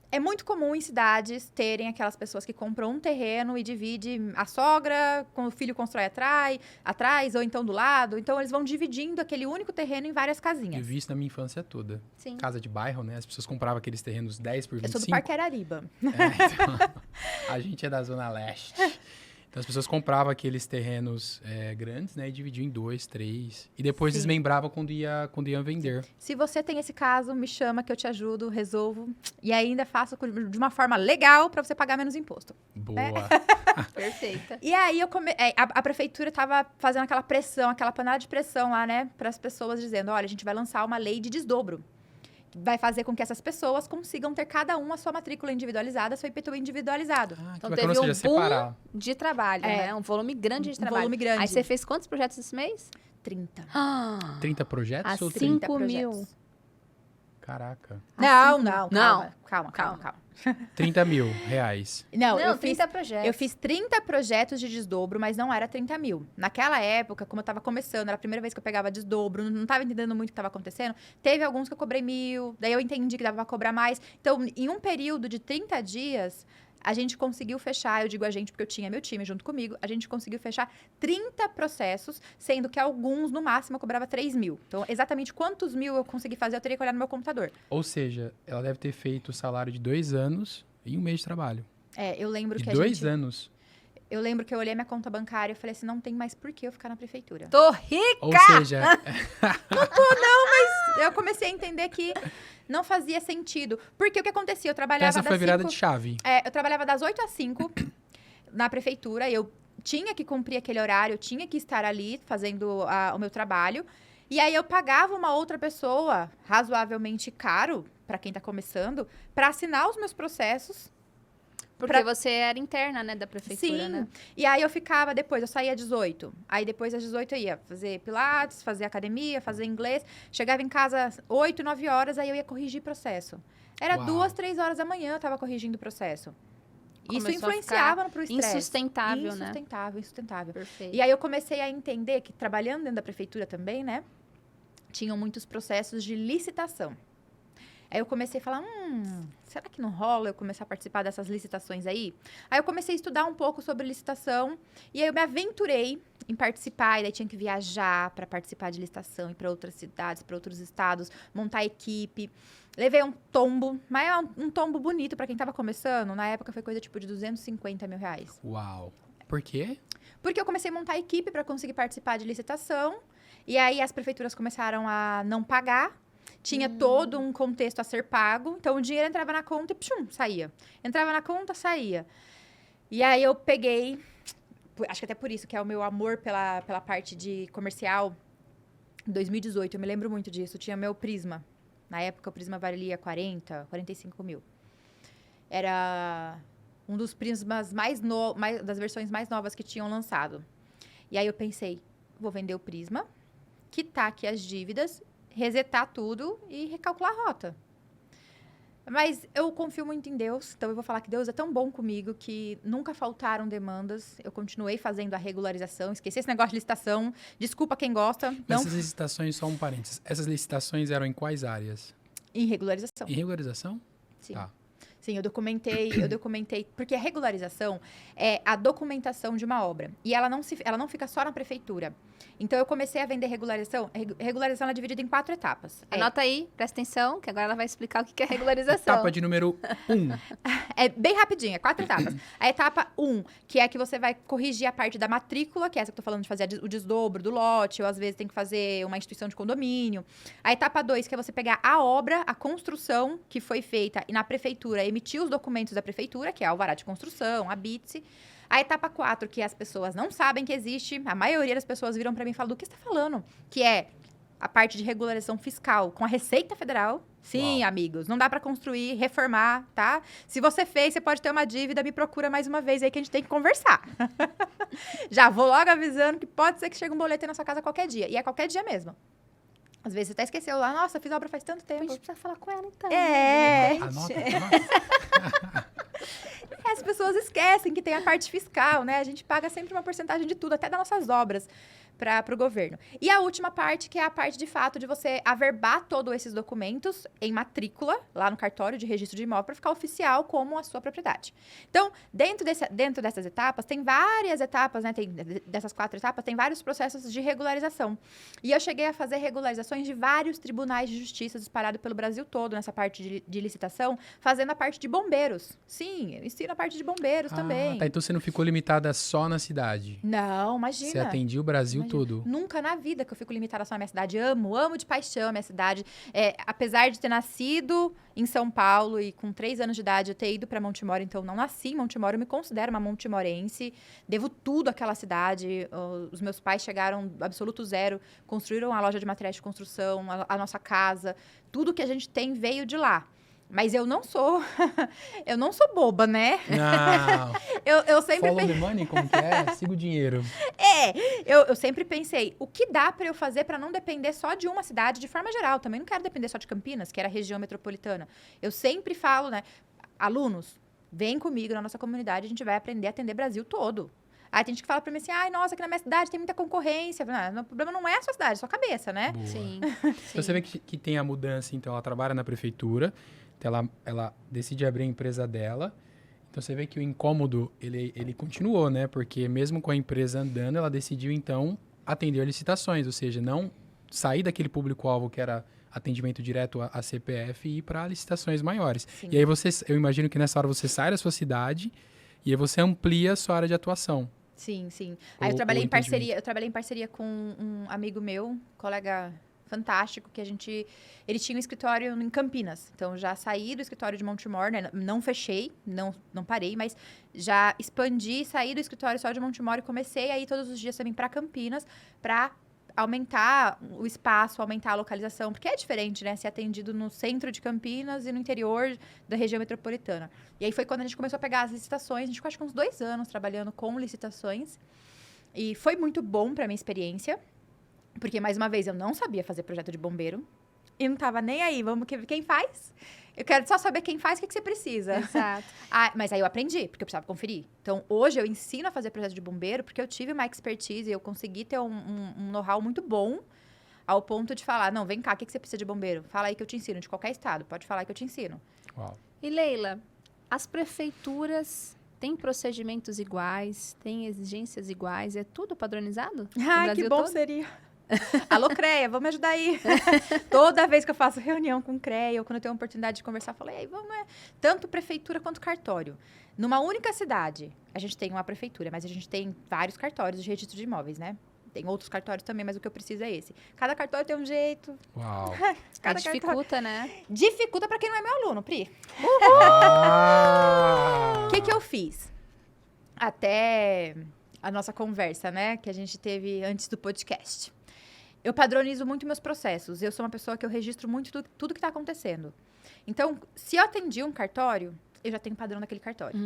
[SPEAKER 3] é muito comum em cidades terem aquelas pessoas que compram um terreno e divide a sogra, o filho constrói atrás, ou então do lado. Então, eles vão dividindo aquele único terreno em várias
[SPEAKER 2] Eu
[SPEAKER 3] casinhas.
[SPEAKER 2] vi isso na minha infância toda.
[SPEAKER 1] Sim.
[SPEAKER 2] Casa de bairro, né? As pessoas compravam aqueles terrenos 10 por
[SPEAKER 3] Eu
[SPEAKER 2] 25.
[SPEAKER 3] sou do Parque Arariba.
[SPEAKER 2] Então, a gente é da Zona Leste. Então, as pessoas compravam aqueles terrenos grandes, né? E dividiam em 2, 3. E depois
[SPEAKER 3] Sim.
[SPEAKER 2] desmembravam quando iam vender.
[SPEAKER 3] Se você tem esse caso, me chama que eu te ajudo, resolvo. E ainda faço de uma forma legal para você pagar menos imposto.
[SPEAKER 2] Boa.
[SPEAKER 1] Perfeita.
[SPEAKER 3] E aí a prefeitura tava fazendo aquela pressão, aquela panela de pressão lá, né, para as pessoas dizendo, olha, a gente vai lançar uma lei de desdobro. Vai fazer com que essas pessoas consigam ter cada um a sua matrícula individualizada, seu IPTU individualizado.
[SPEAKER 2] Ah, que
[SPEAKER 1] Então
[SPEAKER 2] bacana,
[SPEAKER 1] teve
[SPEAKER 2] ou
[SPEAKER 1] um
[SPEAKER 2] seja,
[SPEAKER 1] boom
[SPEAKER 2] separar.
[SPEAKER 1] de trabalho, né? Um volume grande de
[SPEAKER 3] Um
[SPEAKER 1] trabalho.
[SPEAKER 3] volume grande.
[SPEAKER 1] Aí você fez quantos projetos esse mês?
[SPEAKER 3] 30.
[SPEAKER 2] 30 projetos
[SPEAKER 1] Ah,
[SPEAKER 2] ou
[SPEAKER 3] 30
[SPEAKER 1] 5 mil.
[SPEAKER 3] projetos.
[SPEAKER 2] Caraca.
[SPEAKER 3] Não,
[SPEAKER 1] Não.
[SPEAKER 3] calma.
[SPEAKER 2] 30 mil reais.
[SPEAKER 3] Não,
[SPEAKER 1] Não,
[SPEAKER 3] eu fiz
[SPEAKER 1] 30 projetos.
[SPEAKER 3] Eu fiz 30 projetos de desdobro, mas não era 30 mil. Naquela época, como eu tava começando, era a primeira vez que eu pegava desdobro, não tava entendendo muito o que tava acontecendo. Teve alguns que eu cobrei 1.000, daí eu entendi que dava pra cobrar mais. Então, em um período de 30 dias, a gente conseguiu fechar, eu digo a gente porque eu tinha meu time junto comigo, a gente conseguiu fechar 30 processos, sendo que alguns, no máximo, eu cobrava 3.000. Então, exatamente quantos mil eu consegui fazer, eu teria que olhar no meu computador.
[SPEAKER 2] Ou seja, ela deve ter feito o salário de 2 anos em um mês de trabalho.
[SPEAKER 3] Eu lembro
[SPEAKER 2] De
[SPEAKER 3] que
[SPEAKER 2] 2 anos.
[SPEAKER 3] Eu lembro que eu olhei minha conta bancária e falei assim, não tem mais por que eu ficar na prefeitura.
[SPEAKER 1] Tô rica!
[SPEAKER 2] Ou seja,
[SPEAKER 3] Eu comecei a entender que não fazia sentido. Porque o que acontecia? Eu trabalhava
[SPEAKER 2] essa foi a
[SPEAKER 3] das
[SPEAKER 2] virada
[SPEAKER 3] 5
[SPEAKER 2] de chave.
[SPEAKER 3] eu trabalhava das 8 às 5 na prefeitura. Eu tinha que cumprir aquele horário, eu tinha que estar ali fazendo o meu trabalho. E aí eu pagava uma outra pessoa, razoavelmente caro, para quem tá começando, para assinar os meus processos.
[SPEAKER 1] Porque você era interna, né, da prefeitura,
[SPEAKER 3] Sim.
[SPEAKER 1] né?
[SPEAKER 3] E aí eu ficava depois, eu saía às 18. Aí depois às 18 eu ia fazer pilates, fazer academia, fazer inglês. Chegava em casa às 8, 9 horas, aí eu ia corrigir processo. Era
[SPEAKER 2] Uau.
[SPEAKER 3] 2, 3 horas da manhã eu tava corrigindo o processo. Isso
[SPEAKER 1] Começou a
[SPEAKER 3] influenciava pro estresse.
[SPEAKER 1] Insustentável, né?
[SPEAKER 3] Insustentável.
[SPEAKER 1] Perfeito.
[SPEAKER 3] E aí eu comecei a entender que trabalhando dentro da prefeitura também, né? Tinham muitos processos de licitação. Aí eu comecei a falar, será que não rola eu começar a participar dessas licitações aí? Aí eu comecei a estudar um pouco sobre licitação e aí eu me aventurei em participar, e daí tinha que viajar para participar de licitação, ir para outras cidades, para outros estados, montar equipe. Levei um tombo, mas é um tombo bonito para quem tava começando. Na época foi coisa tipo de 250 mil reais.
[SPEAKER 2] Uau. Por quê?
[SPEAKER 3] Porque eu comecei a montar equipe para conseguir participar de licitação. E aí as prefeituras começaram a não pagar. Tinha todo um contexto a ser pago. Então, o dinheiro entrava na conta e pshum, saía. Entrava na conta, saía. E aí eu peguei... Acho que até por isso que é o meu amor pela parte de comercial. Em 2018, eu me lembro muito disso. Tinha meu Prisma. Na época, o Prisma valia 40, 45 mil. Era um dos Prismas das versões mais novas que tinham lançado. E aí eu pensei, vou vender o Prisma, quitar aqui as dívidas, resetar tudo e recalcular a rota. Mas eu confio muito em Deus, então eu vou falar que Deus é tão bom comigo que nunca faltaram demandas. Eu continuei fazendo a regularização, esqueci esse negócio de licitação. Desculpa quem gosta. Não,
[SPEAKER 2] Essas licitações, só um parênteses. Essas licitações eram em quais áreas?
[SPEAKER 3] em regularização.
[SPEAKER 2] Em regularização?
[SPEAKER 3] Sim.
[SPEAKER 2] Tá.
[SPEAKER 3] Sim, eu documentei, porque a regularização é a documentação de uma obra. E ela não fica só na prefeitura. Então, eu comecei a vender regularização. Regularização ela é dividida em 4 etapas.
[SPEAKER 1] Anota aí, presta atenção, que agora ela vai explicar o que é regularização.
[SPEAKER 2] Etapa de número 1.
[SPEAKER 3] É bem rapidinho, é 4 etapas. A etapa 1, que é que você vai corrigir a parte da matrícula, que é essa que eu tô falando de fazer o desdobro do lote, ou às vezes tem que fazer uma instituição de condomínio. A etapa 2, que é você pegar a obra, a construção que foi feita e na prefeitura emitir os documentos da prefeitura, que é a alvará de construção, a BITSE. A etapa 4, que as pessoas não sabem que existe, a maioria das pessoas viram para mim e falam, do que você tá falando? Que é a parte de regularização fiscal com a Receita Federal. Sim,
[SPEAKER 2] Uau.
[SPEAKER 3] amigos, não dá para construir, reformar, tá? Se você fez, você pode ter uma dívida, me procura mais uma vez aí que a gente tem que conversar. Já vou logo avisando que pode ser que chegue um boleto aí na sua casa qualquer dia. E é qualquer dia mesmo. Às vezes você até esqueceu lá, nossa, fiz a obra faz tanto
[SPEAKER 1] A
[SPEAKER 3] tempo.
[SPEAKER 1] gente precisa falar com ela, então.
[SPEAKER 3] É.
[SPEAKER 2] Anota.
[SPEAKER 3] As pessoas esquecem que tem a parte fiscal, né? A gente paga sempre uma porcentagem de tudo, até das nossas obras, para o governo. E a última parte, que é a parte de fato de você averbar todos esses documentos em matrícula, lá no cartório de registro de imóvel, para ficar oficial como a sua propriedade. Então, dentro dessas etapas, tem várias etapas, né? Dessas 4 etapas, tem vários processos de regularização. E eu cheguei a fazer regularizações de vários tribunais de justiça espalhados pelo Brasil todo, nessa parte de licitação, fazendo a parte de bombeiros. Sim, eu ensino a parte de bombeiros também.
[SPEAKER 2] Tá, então você não ficou limitada só na cidade.
[SPEAKER 3] Não, imagina.
[SPEAKER 2] Você atendia o Brasil
[SPEAKER 3] Imagina.
[SPEAKER 2] todo.
[SPEAKER 3] Nunca na vida que eu fico limitada só à minha cidade. Amo de paixão a minha cidade. Apesar de ter nascido em São Paulo e com 3 anos de idade eu ter ido para Montemor, então não nasci em Montemor, eu me considero uma montimorense. Devo tudo àquela cidade. Os meus pais chegaram absoluto zero, construíram a loja de materiais de construção, a nossa casa. Tudo que a gente tem veio de lá. Mas eu não sou boba, né?
[SPEAKER 2] Não.
[SPEAKER 3] Eu sempre
[SPEAKER 2] Follow the money, como que é? Siga o dinheiro.
[SPEAKER 3] Eu sempre pensei, o que dá pra eu fazer pra não depender só de uma cidade de forma geral? Também não quero depender só de Campinas, que era a região metropolitana. Eu sempre falo, né? Alunos, vem comigo na nossa comunidade, a gente vai aprender a atender Brasil todo. Aí tem gente que fala pra mim assim, ai, nossa, aqui na minha cidade tem muita concorrência. O problema não é a sua cidade, é a sua cabeça, né?
[SPEAKER 2] Boa.
[SPEAKER 1] Sim.
[SPEAKER 2] Então você vê que tem a mudança, então ela trabalha na prefeitura, então ela decide abrir a empresa dela. Então você vê que o incômodo, ele continuou, né? Porque mesmo com a empresa andando, ela decidiu então atender licitações, ou seja, não sair daquele público-alvo que era atendimento direto a CPF e ir para licitações maiores.
[SPEAKER 3] Sim.
[SPEAKER 2] E aí eu imagino que nessa hora você sai da sua cidade e aí você amplia a sua área de atuação.
[SPEAKER 3] Sim. Aí eu trabalhei em parceria com um amigo meu, colega fantástico, que ele tinha um escritório em Campinas. Então, já saí do escritório de Montemor, né? Não fechei, não parei, mas já expandi, saí do escritório só de Montemor e comecei a ir todos os dias também para Campinas, para aumentar o espaço, aumentar a localização, porque é diferente, né? Ser atendido no centro de Campinas e no interior da região metropolitana. E aí foi quando a gente começou a pegar as licitações, a gente ficou acho que uns 2 anos trabalhando com licitações, e foi muito bom para minha experiência, porque, mais uma vez, eu não sabia fazer projeto de bombeiro, e não tava nem aí, quem faz? Eu quero só saber quem faz, o que você precisa.
[SPEAKER 1] Exato.
[SPEAKER 3] Mas aí eu aprendi, porque eu precisava conferir. Então, hoje eu ensino a fazer projeto de bombeiro, porque eu tive uma expertise, eu consegui ter um know-how muito bom, ao ponto de falar, não, vem cá, o que você precisa de bombeiro? Fala aí que eu te ensino, de qualquer estado, pode falar que eu te ensino.
[SPEAKER 2] Uau.
[SPEAKER 1] E Leila, as prefeituras têm procedimentos iguais, têm exigências iguais, é tudo padronizado? no
[SPEAKER 3] Ai,
[SPEAKER 1] Brasil
[SPEAKER 3] que bom
[SPEAKER 1] todo?
[SPEAKER 3] seria. Alô, CREA, vamos me ajudar aí. Toda vez que eu faço reunião com o CREA, ou quando eu tenho a oportunidade de conversar, eu falo, aí, vamos, tanto prefeitura quanto cartório. Numa única cidade, a gente tem uma prefeitura, mas a gente tem vários cartórios de registro de imóveis, né? Tem outros cartórios também, mas o que eu preciso é esse. Cada cartório tem um jeito.
[SPEAKER 2] Uau.
[SPEAKER 3] Cada
[SPEAKER 1] Dificulta, né?
[SPEAKER 3] Dificulta pra quem não é meu aluno, Pri.
[SPEAKER 2] Ah!
[SPEAKER 3] O que eu fiz? Até a nossa conversa, né? Que a gente teve antes do podcast. Eu padronizo muito meus processos. Eu sou uma pessoa que eu registro muito tudo que está acontecendo. Então, se eu atendi um cartório, eu já tenho padrão daquele cartório.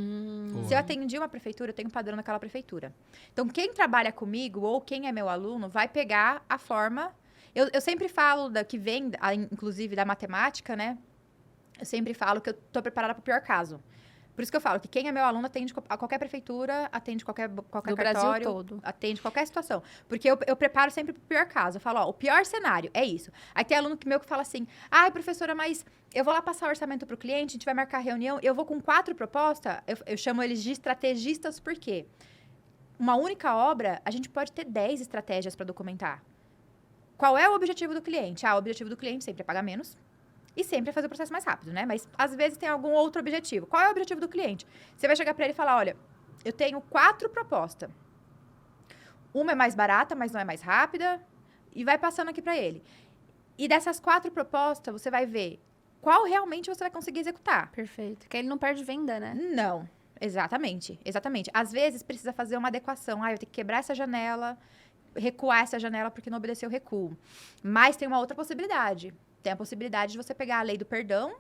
[SPEAKER 2] Boa.
[SPEAKER 3] Se eu atendi uma prefeitura, eu tenho padrão daquela prefeitura. Então, quem trabalha comigo ou quem é meu aluno vai pegar a forma... Eu sempre falo que vem, inclusive, da matemática, né? Eu sempre falo que eu estou preparada para o pior caso. Por isso que eu falo que quem é meu aluno atende a qualquer prefeitura, atende qualquer
[SPEAKER 1] Do
[SPEAKER 3] cartório,
[SPEAKER 1] Brasil todo.
[SPEAKER 3] atende qualquer situação. Porque eu preparo sempre pro pior caso. Eu falo, ó, o pior cenário é isso. Aí tem aluno meu que fala assim, ai, professora, mas eu vou lá passar o orçamento pro cliente, a gente vai marcar reunião, eu vou com 4 propostas, eu chamo eles de estrategistas, por quê? Uma única obra, a gente pode ter 10 estratégias para documentar. Qual é o objetivo do cliente? O objetivo do cliente sempre é pagar menos e sempre é fazer o processo mais rápido, né? Mas, às vezes, tem algum outro objetivo. Qual é o objetivo do cliente? Você vai chegar para ele e falar, olha, eu tenho 4 propostas. Uma é mais barata, mas não é mais rápida. E vai passando aqui para ele. E dessas 4 propostas, você vai ver qual realmente você vai conseguir executar.
[SPEAKER 1] Perfeito. Que aí ele não perde venda, né?
[SPEAKER 3] Não. Exatamente. Às vezes, precisa fazer uma adequação. Eu tenho que quebrar essa janela, recuar essa janela porque não obedeceu o recuo. Mas tem uma outra possibilidade. Tem a possibilidade de você pegar a lei do perdão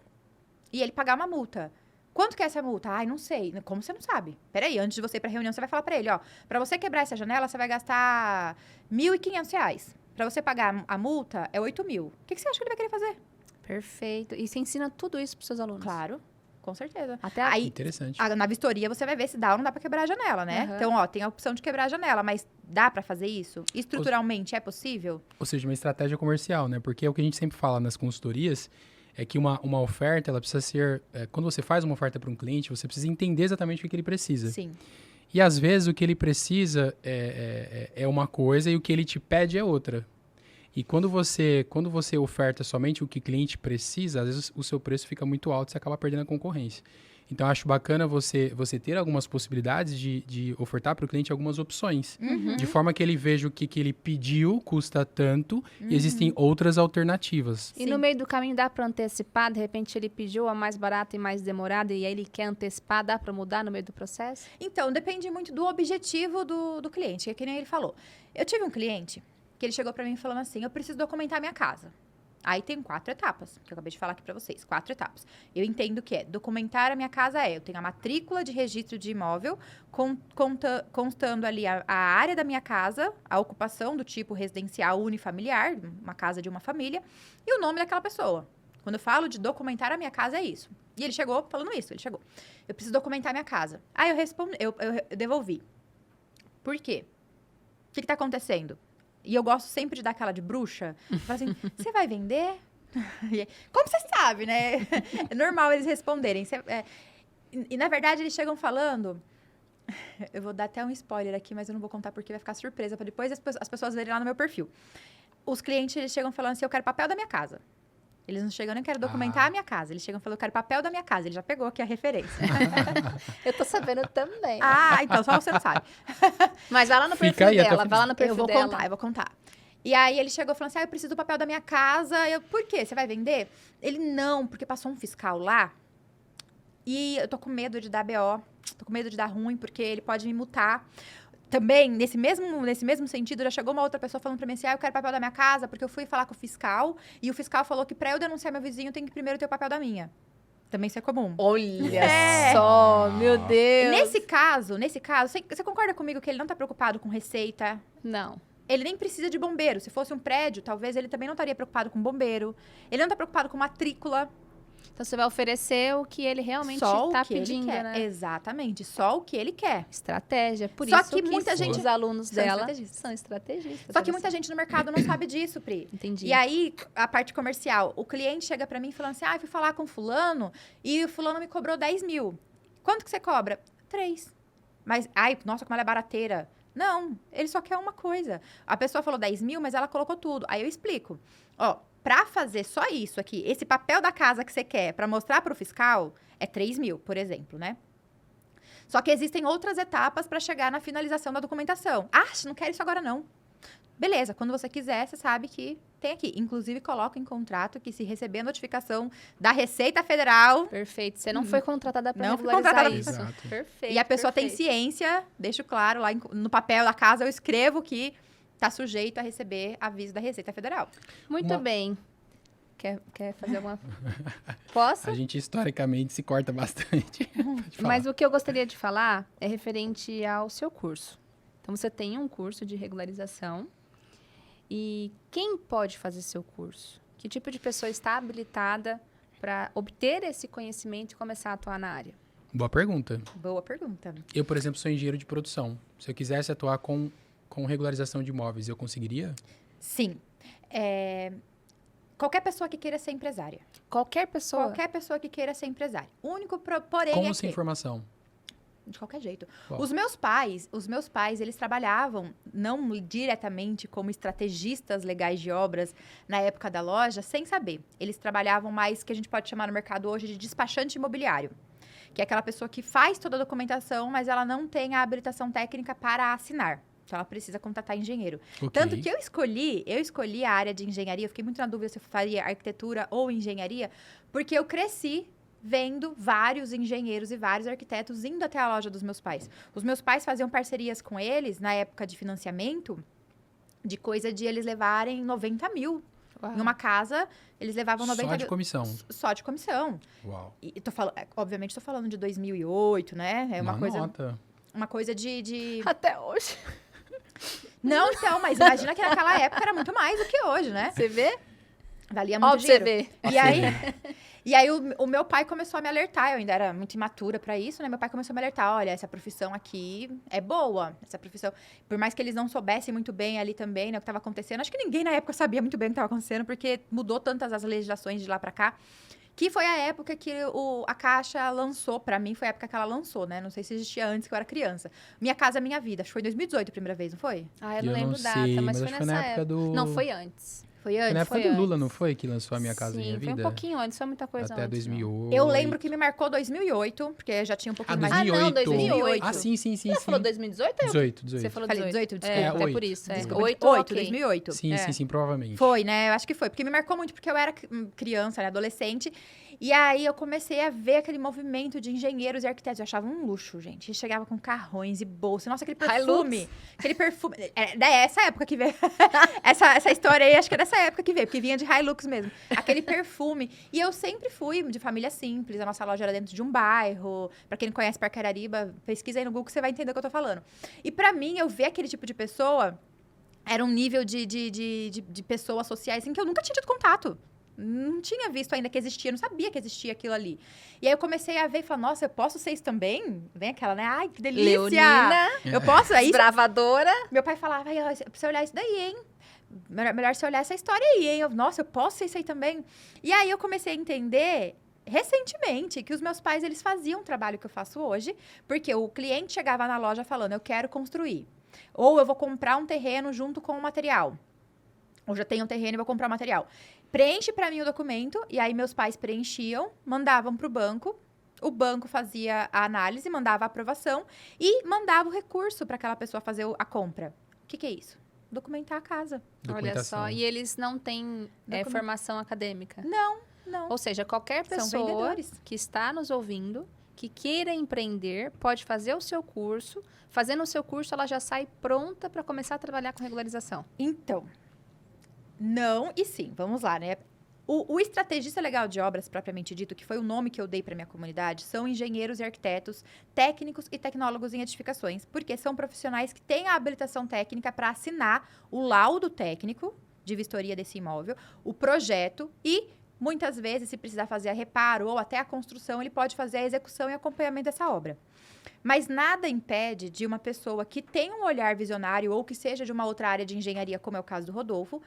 [SPEAKER 3] e ele pagar uma multa. Quanto que é essa multa? Não sei. Como você não sabe? Peraí, antes de você ir pra reunião, você vai falar pra ele, ó, pra você quebrar essa janela, você vai gastar R$1.500. Pra você pagar a multa, é 8.000. O que você acha que ele vai querer fazer?
[SPEAKER 1] Perfeito. E você ensina tudo isso pros seus alunos?
[SPEAKER 3] Claro, com certeza.
[SPEAKER 1] Até
[SPEAKER 3] Aí,
[SPEAKER 2] Interessante.
[SPEAKER 3] na vistoria, você vai ver se dá ou não dá pra quebrar a janela, né?
[SPEAKER 1] Uhum.
[SPEAKER 3] Então, ó, tem a opção de quebrar a janela, mas dá pra fazer isso? Estruturalmente é possível?
[SPEAKER 2] Ou seja, uma estratégia comercial, né? Porque é o que a gente sempre fala nas consultorias, é que uma oferta, ela precisa ser... quando você faz uma oferta para um cliente, você precisa entender exatamente o que ele precisa.
[SPEAKER 3] Sim.
[SPEAKER 2] E, às vezes, o que ele precisa é uma coisa e o que ele te pede é outra. E quando você oferta somente o que o cliente precisa, às vezes o seu preço fica muito alto e você acaba perdendo a concorrência. Então, eu acho bacana você ter algumas possibilidades de ofertar para o cliente algumas opções.
[SPEAKER 3] Uhum.
[SPEAKER 2] De forma que ele veja o que ele pediu, custa tanto, e existem outras alternativas.
[SPEAKER 1] E
[SPEAKER 3] Sim.
[SPEAKER 1] no meio do caminho dá para antecipar? De repente ele pediu a mais barata e mais demorada e aí ele quer antecipar, dá para mudar no meio do processo?
[SPEAKER 3] Então, depende muito do objetivo do cliente, que nem ele falou. Eu tive um cliente que ele chegou pra mim falando assim, eu preciso documentar minha casa. Aí tem 4 etapas, que eu acabei de falar aqui pra vocês, 4 etapas. Eu entendo que documentar a minha casa eu tenho a matrícula de registro de imóvel, constando ali a área da minha casa, a ocupação do tipo residencial unifamiliar, uma casa de uma família, e o nome daquela pessoa. Quando eu falo de documentar a minha casa, é isso. E ele chegou falando isso, eu preciso documentar a minha casa. Aí eu respondi, eu devolvi. Por quê? O que tá acontecendo? E eu gosto sempre de dar aquela de bruxa. Eu falo assim, você vai vender? Como você sabe, né? É normal eles responderem. E, na verdade, eles chegam falando... Eu vou dar até um spoiler aqui, mas eu não vou contar porque vai ficar surpresa. Para depois as pessoas verem lá no meu perfil. Os clientes, eles chegam falando assim, eu quero papel da minha casa. Eles não chegam, nem quero documentar a minha casa. Eles chegam falando, eu quero papel da minha casa. Ele já pegou aqui a referência.
[SPEAKER 1] Eu tô sabendo também.
[SPEAKER 3] Então só você não sabe.
[SPEAKER 1] Mas vai lá no
[SPEAKER 2] Fica
[SPEAKER 1] perfil
[SPEAKER 2] aí, até
[SPEAKER 1] dela,
[SPEAKER 2] o
[SPEAKER 1] vai lá no perfil dela.
[SPEAKER 3] Eu vou contar. E aí ele chegou falando assim, eu preciso do papel da minha casa. Por quê? Você vai vender? Ele, não, porque passou um fiscal lá e eu tô com medo de dar BO, tô com medo de dar ruim, porque ele pode me multar. Também, nesse mesmo sentido, já chegou uma outra pessoa falando pra mim assim, eu quero papel da minha casa, porque eu fui falar com o fiscal, e o fiscal falou que pra eu denunciar meu vizinho, tem que primeiro ter o papel da minha. Também isso é comum.
[SPEAKER 1] Olha só, meu Deus.
[SPEAKER 3] Nesse caso, você concorda comigo que ele não tá preocupado com receita?
[SPEAKER 1] Não.
[SPEAKER 3] Ele nem precisa de bombeiro. Se fosse um prédio, talvez ele também não estaria preocupado com bombeiro. Ele não tá preocupado com matrícula.
[SPEAKER 1] Então você vai oferecer o que ele realmente
[SPEAKER 3] Só
[SPEAKER 1] tá
[SPEAKER 3] o que
[SPEAKER 1] pedindo,
[SPEAKER 3] ele quer.
[SPEAKER 1] né?
[SPEAKER 3] Exatamente, só o que ele quer.
[SPEAKER 1] Estratégia. Por
[SPEAKER 3] Só
[SPEAKER 1] isso
[SPEAKER 3] que muita gente-
[SPEAKER 1] os alunos
[SPEAKER 3] são
[SPEAKER 1] dela
[SPEAKER 3] estrategistas.
[SPEAKER 1] são estrategistas.
[SPEAKER 3] Só que muita gente no mercado não sabe disso, Pri.
[SPEAKER 1] Entendi.
[SPEAKER 3] E aí, a parte comercial, o cliente chega pra mim falando assim, eu fui falar com fulano e o fulano me cobrou 10.000. Quanto que você cobra? 3. Mas, nossa, como ela é barateira. Não, ele só quer uma coisa. A pessoa falou 10.000, mas ela colocou tudo. Aí eu explico. Ó, pra fazer só isso aqui, esse papel da casa que você quer pra mostrar pro fiscal, é 3.000, por exemplo, né? Só que existem outras etapas pra chegar na finalização da documentação. Não quero isso agora não. Beleza, quando você quiser, você sabe que tem aqui. Inclusive, coloca em contrato que se receber a notificação da Receita Federal...
[SPEAKER 1] Perfeito. Você não foi contratada para
[SPEAKER 3] Não fui
[SPEAKER 1] regularizar
[SPEAKER 3] contratada
[SPEAKER 1] isso.
[SPEAKER 2] Exato.
[SPEAKER 1] Perfeito.
[SPEAKER 3] E a pessoa tem
[SPEAKER 1] perfeito.
[SPEAKER 3] ciência, deixo claro, lá no papel da casa eu escrevo que tá sujeito a receber aviso da Receita Federal.
[SPEAKER 1] Muito
[SPEAKER 2] Uma-
[SPEAKER 1] bem. Quer fazer alguma... Posso?
[SPEAKER 2] A gente, historicamente, se corta bastante. Pode falar.
[SPEAKER 1] Mas o que eu gostaria de falar é referente ao seu curso. Então, você tem um curso de regularização. E quem pode fazer seu curso? Que tipo de pessoa está habilitada para obter esse conhecimento e começar a atuar na área?
[SPEAKER 2] Boa pergunta.
[SPEAKER 3] Boa pergunta.
[SPEAKER 2] Eu, por exemplo, sou engenheiro de produção. Se eu quisesse atuar com regularização de imóveis, eu conseguiria?
[SPEAKER 3] Sim. Qualquer pessoa que queira ser empresária.
[SPEAKER 1] Qualquer pessoa.
[SPEAKER 3] Qualquer pessoa que queira ser empresária. O único porém
[SPEAKER 2] Como
[SPEAKER 3] é
[SPEAKER 2] sem
[SPEAKER 3] que...
[SPEAKER 2] informação?
[SPEAKER 3] De qualquer jeito.
[SPEAKER 2] Qual?
[SPEAKER 3] Os meus pais, eles trabalhavam não diretamente como estrategistas legais de obras na época da loja, sem saber. Eles trabalhavam mais, que a gente pode chamar no mercado hoje de despachante imobiliário. Que é aquela pessoa que faz toda a documentação, mas ela não tem a habilitação técnica para assinar. Então, ela precisa contratar engenheiro.
[SPEAKER 2] Ok.
[SPEAKER 3] Tanto que eu escolhi a área de engenharia, eu fiquei muito na dúvida se eu faria arquitetura ou engenharia, porque eu cresci vendo vários engenheiros e vários arquitetos indo até a loja dos meus pais. Os meus pais faziam parcerias com eles, na época de financiamento, de coisa de eles levarem 90 mil.
[SPEAKER 1] Uau.
[SPEAKER 3] Numa casa, eles levavam 90
[SPEAKER 2] Só de
[SPEAKER 3] mil.
[SPEAKER 2] comissão.
[SPEAKER 3] Só de comissão.
[SPEAKER 2] Uau.
[SPEAKER 3] E obviamente, estou falando de 2008, né? É uma coisa...
[SPEAKER 2] Nota.
[SPEAKER 3] Uma coisa de...
[SPEAKER 1] Até hoje.
[SPEAKER 3] Não, então, mas imagina que naquela época era muito mais do que hoje, né?
[SPEAKER 1] Você vê?
[SPEAKER 3] Valia muito
[SPEAKER 1] Ó, pra você
[SPEAKER 3] dinheiro.
[SPEAKER 1] ver.
[SPEAKER 3] E aí o meu pai começou a me alertar, eu ainda era muito imatura pra isso, né? Meu pai começou a me alertar, olha, essa profissão aqui é boa, essa profissão... Por mais que eles não soubessem muito bem ali também, né, o que estava acontecendo, acho que ninguém na época sabia muito bem o que estava acontecendo, porque mudou tantas as legislações de lá pra cá, que foi a época que a Caixa lançou, pra mim foi a época que ela lançou, né? Não sei se existia antes, que eu era criança. Minha Casa Minha Vida, acho que foi em 2018 a primeira vez, não foi?
[SPEAKER 1] Ah, eu não
[SPEAKER 2] Eu
[SPEAKER 1] lembro
[SPEAKER 2] não
[SPEAKER 1] data,
[SPEAKER 2] sei,
[SPEAKER 1] mas
[SPEAKER 2] mas
[SPEAKER 1] foi
[SPEAKER 2] acho que foi
[SPEAKER 1] nessa
[SPEAKER 2] na época
[SPEAKER 1] época.
[SPEAKER 2] do-
[SPEAKER 1] Não, foi antes.
[SPEAKER 3] Foi
[SPEAKER 2] Foi
[SPEAKER 3] antes?
[SPEAKER 2] na época
[SPEAKER 1] foi
[SPEAKER 2] do Lula,
[SPEAKER 1] antes.
[SPEAKER 2] não foi? Que lançou a Minha Casa
[SPEAKER 1] Sim,
[SPEAKER 2] Minha Vida?
[SPEAKER 1] foi um pouquinho antes, foi muita coisa
[SPEAKER 2] Até
[SPEAKER 1] antes. não.
[SPEAKER 2] 2008.
[SPEAKER 3] Eu lembro que me marcou 2008, porque eu já tinha um pouquinho mais...
[SPEAKER 2] 2008.
[SPEAKER 1] Ah, não, 2008.
[SPEAKER 2] Ah, sim, sim, sim.
[SPEAKER 1] Você
[SPEAKER 2] sim.
[SPEAKER 1] falou 2018? Ou
[SPEAKER 2] 18,
[SPEAKER 1] Você
[SPEAKER 2] 18.
[SPEAKER 1] falou
[SPEAKER 3] Falei
[SPEAKER 1] 18?
[SPEAKER 3] 18,
[SPEAKER 1] É,
[SPEAKER 3] desculpa.
[SPEAKER 1] até
[SPEAKER 2] 8.
[SPEAKER 1] por isso.
[SPEAKER 3] Desculpa,
[SPEAKER 1] 8,
[SPEAKER 3] 8,
[SPEAKER 1] ok.
[SPEAKER 3] 2008.
[SPEAKER 2] Sim,
[SPEAKER 3] É.
[SPEAKER 2] sim, sim, provavelmente.
[SPEAKER 3] Foi, né? Eu acho que foi, porque me marcou muito, porque eu era criança, né? Adolescente. E aí eu comecei a ver aquele movimento de engenheiros e arquitetos. Eu achava um luxo, gente. Eles chegavam com carrões e bolsas. Nossa, aquele perfume.
[SPEAKER 1] Hilux.
[SPEAKER 3] Aquele perfume. É dessa época que veio. essa história aí, acho que é dessa época que veio, porque vinha de Hilux mesmo. Aquele perfume. E eu sempre fui de família simples. A nossa loja era dentro de um bairro. Pra quem não conhece Parque Arariba, pesquisa aí no Google que você vai entender o que eu tô falando. E pra mim, eu ver aquele tipo de pessoa era um nível de pessoas sociais assim, que eu nunca tinha tido contato. Não tinha visto ainda que existia, não sabia que existia aquilo ali. E aí eu comecei a ver e falar, nossa, eu posso ser isso também? Vem aquela, né? Ai, que delícia!
[SPEAKER 1] Leonina,
[SPEAKER 3] Eu posso? Aí
[SPEAKER 1] desbravadora.
[SPEAKER 3] meu pai falava, ai, ó, precisa olhar isso daí, hein? Melhor você olhar essa história aí, hein? Nossa, eu posso ser isso aí também? E aí eu comecei a entender recentemente que os meus pais, eles faziam o trabalho que eu faço hoje, porque o cliente chegava na loja falando, eu quero construir. Ou eu vou comprar um terreno junto com o material. Ou já tenho um terreno e vou comprar o material. Preenche para mim o documento, e aí meus pais preenchiam, mandavam para o banco fazia a análise, mandava a aprovação e mandava o recurso para aquela pessoa fazer a compra. O que é isso? Documentar a casa.
[SPEAKER 1] Olha
[SPEAKER 2] Documentação.
[SPEAKER 1] só, e eles não têm formação acadêmica.
[SPEAKER 3] Não.
[SPEAKER 1] Ou seja, qualquer
[SPEAKER 3] São
[SPEAKER 1] pessoa
[SPEAKER 3] vendedores.
[SPEAKER 1] que está nos ouvindo, que queira empreender, pode fazer o seu curso. Fazendo o seu curso, ela já sai pronta para começar a trabalhar com regularização.
[SPEAKER 3] Então, não e sim. Vamos lá, né? O estrategista legal de obras, propriamente dito, que foi o nome que eu dei para minha comunidade, são engenheiros e arquitetos, técnicos e tecnólogos em edificações, porque são profissionais que têm a habilitação técnica para assinar o laudo técnico de vistoria desse imóvel, o projeto e, muitas vezes, se precisar fazer a reparo ou até a construção, ele pode fazer a execução e acompanhamento dessa obra. Mas nada impede de uma pessoa que tem um olhar visionário ou que seja de uma outra área de engenharia, como é o caso do Rodolfo,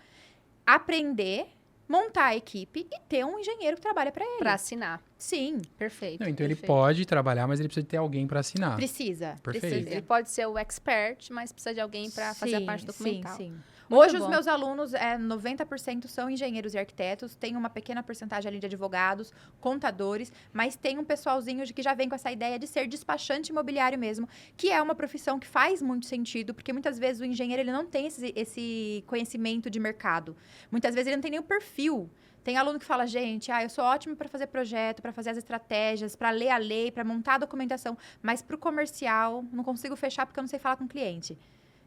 [SPEAKER 3] aprender, montar a equipe e ter um engenheiro que trabalha para ele.
[SPEAKER 1] Para assinar.
[SPEAKER 3] Sim,
[SPEAKER 1] Perfeito.
[SPEAKER 2] Não, então ele
[SPEAKER 1] perfeito.
[SPEAKER 2] pode trabalhar, mas ele precisa ter alguém para assinar.
[SPEAKER 3] precisa.
[SPEAKER 2] Perfeito.
[SPEAKER 3] Precisa.
[SPEAKER 1] Ele pode ser o expert, mas precisa de alguém para fazer a
[SPEAKER 3] Sim,
[SPEAKER 1] parte documental.
[SPEAKER 3] Sim, sim.
[SPEAKER 1] Muito
[SPEAKER 3] Hoje,
[SPEAKER 1] bom.
[SPEAKER 3] os meus alunos, 90% são engenheiros e arquitetos, tem uma pequena porcentagem ali de advogados, contadores, mas tem um pessoalzinho que já vem com essa ideia de ser despachante imobiliário mesmo, que é uma profissão que faz muito sentido, porque muitas vezes o engenheiro ele não tem esse conhecimento de mercado. Muitas vezes ele não tem nem o perfil. Tem aluno que fala, gente, eu sou ótimo para fazer projeto, para fazer as estratégias, para ler a lei, para montar a documentação, mas para o comercial, não consigo fechar porque eu não sei falar com o cliente.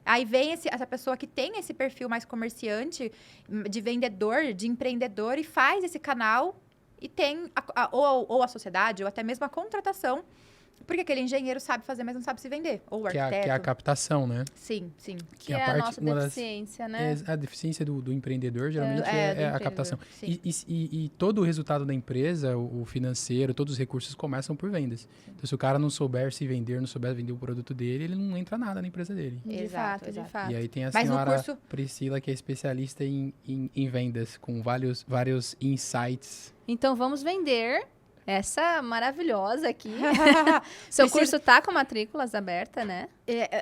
[SPEAKER 3] Aí vem essa pessoa que tem esse perfil mais comerciante, de vendedor, de empreendedor, e faz esse canal e tem ou a sociedade, ou até mesmo a contratação Porque aquele engenheiro sabe fazer, mas não sabe se vender. Ou o
[SPEAKER 2] Que
[SPEAKER 3] arquiteto.
[SPEAKER 2] é a captação, né?
[SPEAKER 3] Sim, sim.
[SPEAKER 1] Que
[SPEAKER 2] a
[SPEAKER 1] é a
[SPEAKER 2] parte-
[SPEAKER 1] nossa
[SPEAKER 2] uma das-
[SPEAKER 1] deficiência, né?
[SPEAKER 2] A deficiência do empreendedor, geralmente,
[SPEAKER 3] do
[SPEAKER 2] é a
[SPEAKER 3] empreendedor,
[SPEAKER 2] captação.
[SPEAKER 3] sim.
[SPEAKER 2] E todo o resultado da empresa, o financeiro, todos os recursos começam por vendas. Então, se o cara não souber se vender, não souber vender o produto dele, ele não entra nada na empresa dele.
[SPEAKER 1] De
[SPEAKER 3] Exato,
[SPEAKER 1] fato, de
[SPEAKER 3] exato.
[SPEAKER 1] fato.
[SPEAKER 2] E aí tem a
[SPEAKER 3] Mas no
[SPEAKER 2] senhora
[SPEAKER 3] curso-
[SPEAKER 2] Priscila, que é especialista em vendas, com vários insights.
[SPEAKER 1] Então, vamos vender essa maravilhosa aqui. Seu
[SPEAKER 3] Precisa-
[SPEAKER 1] curso tá com matrículas abertas, né?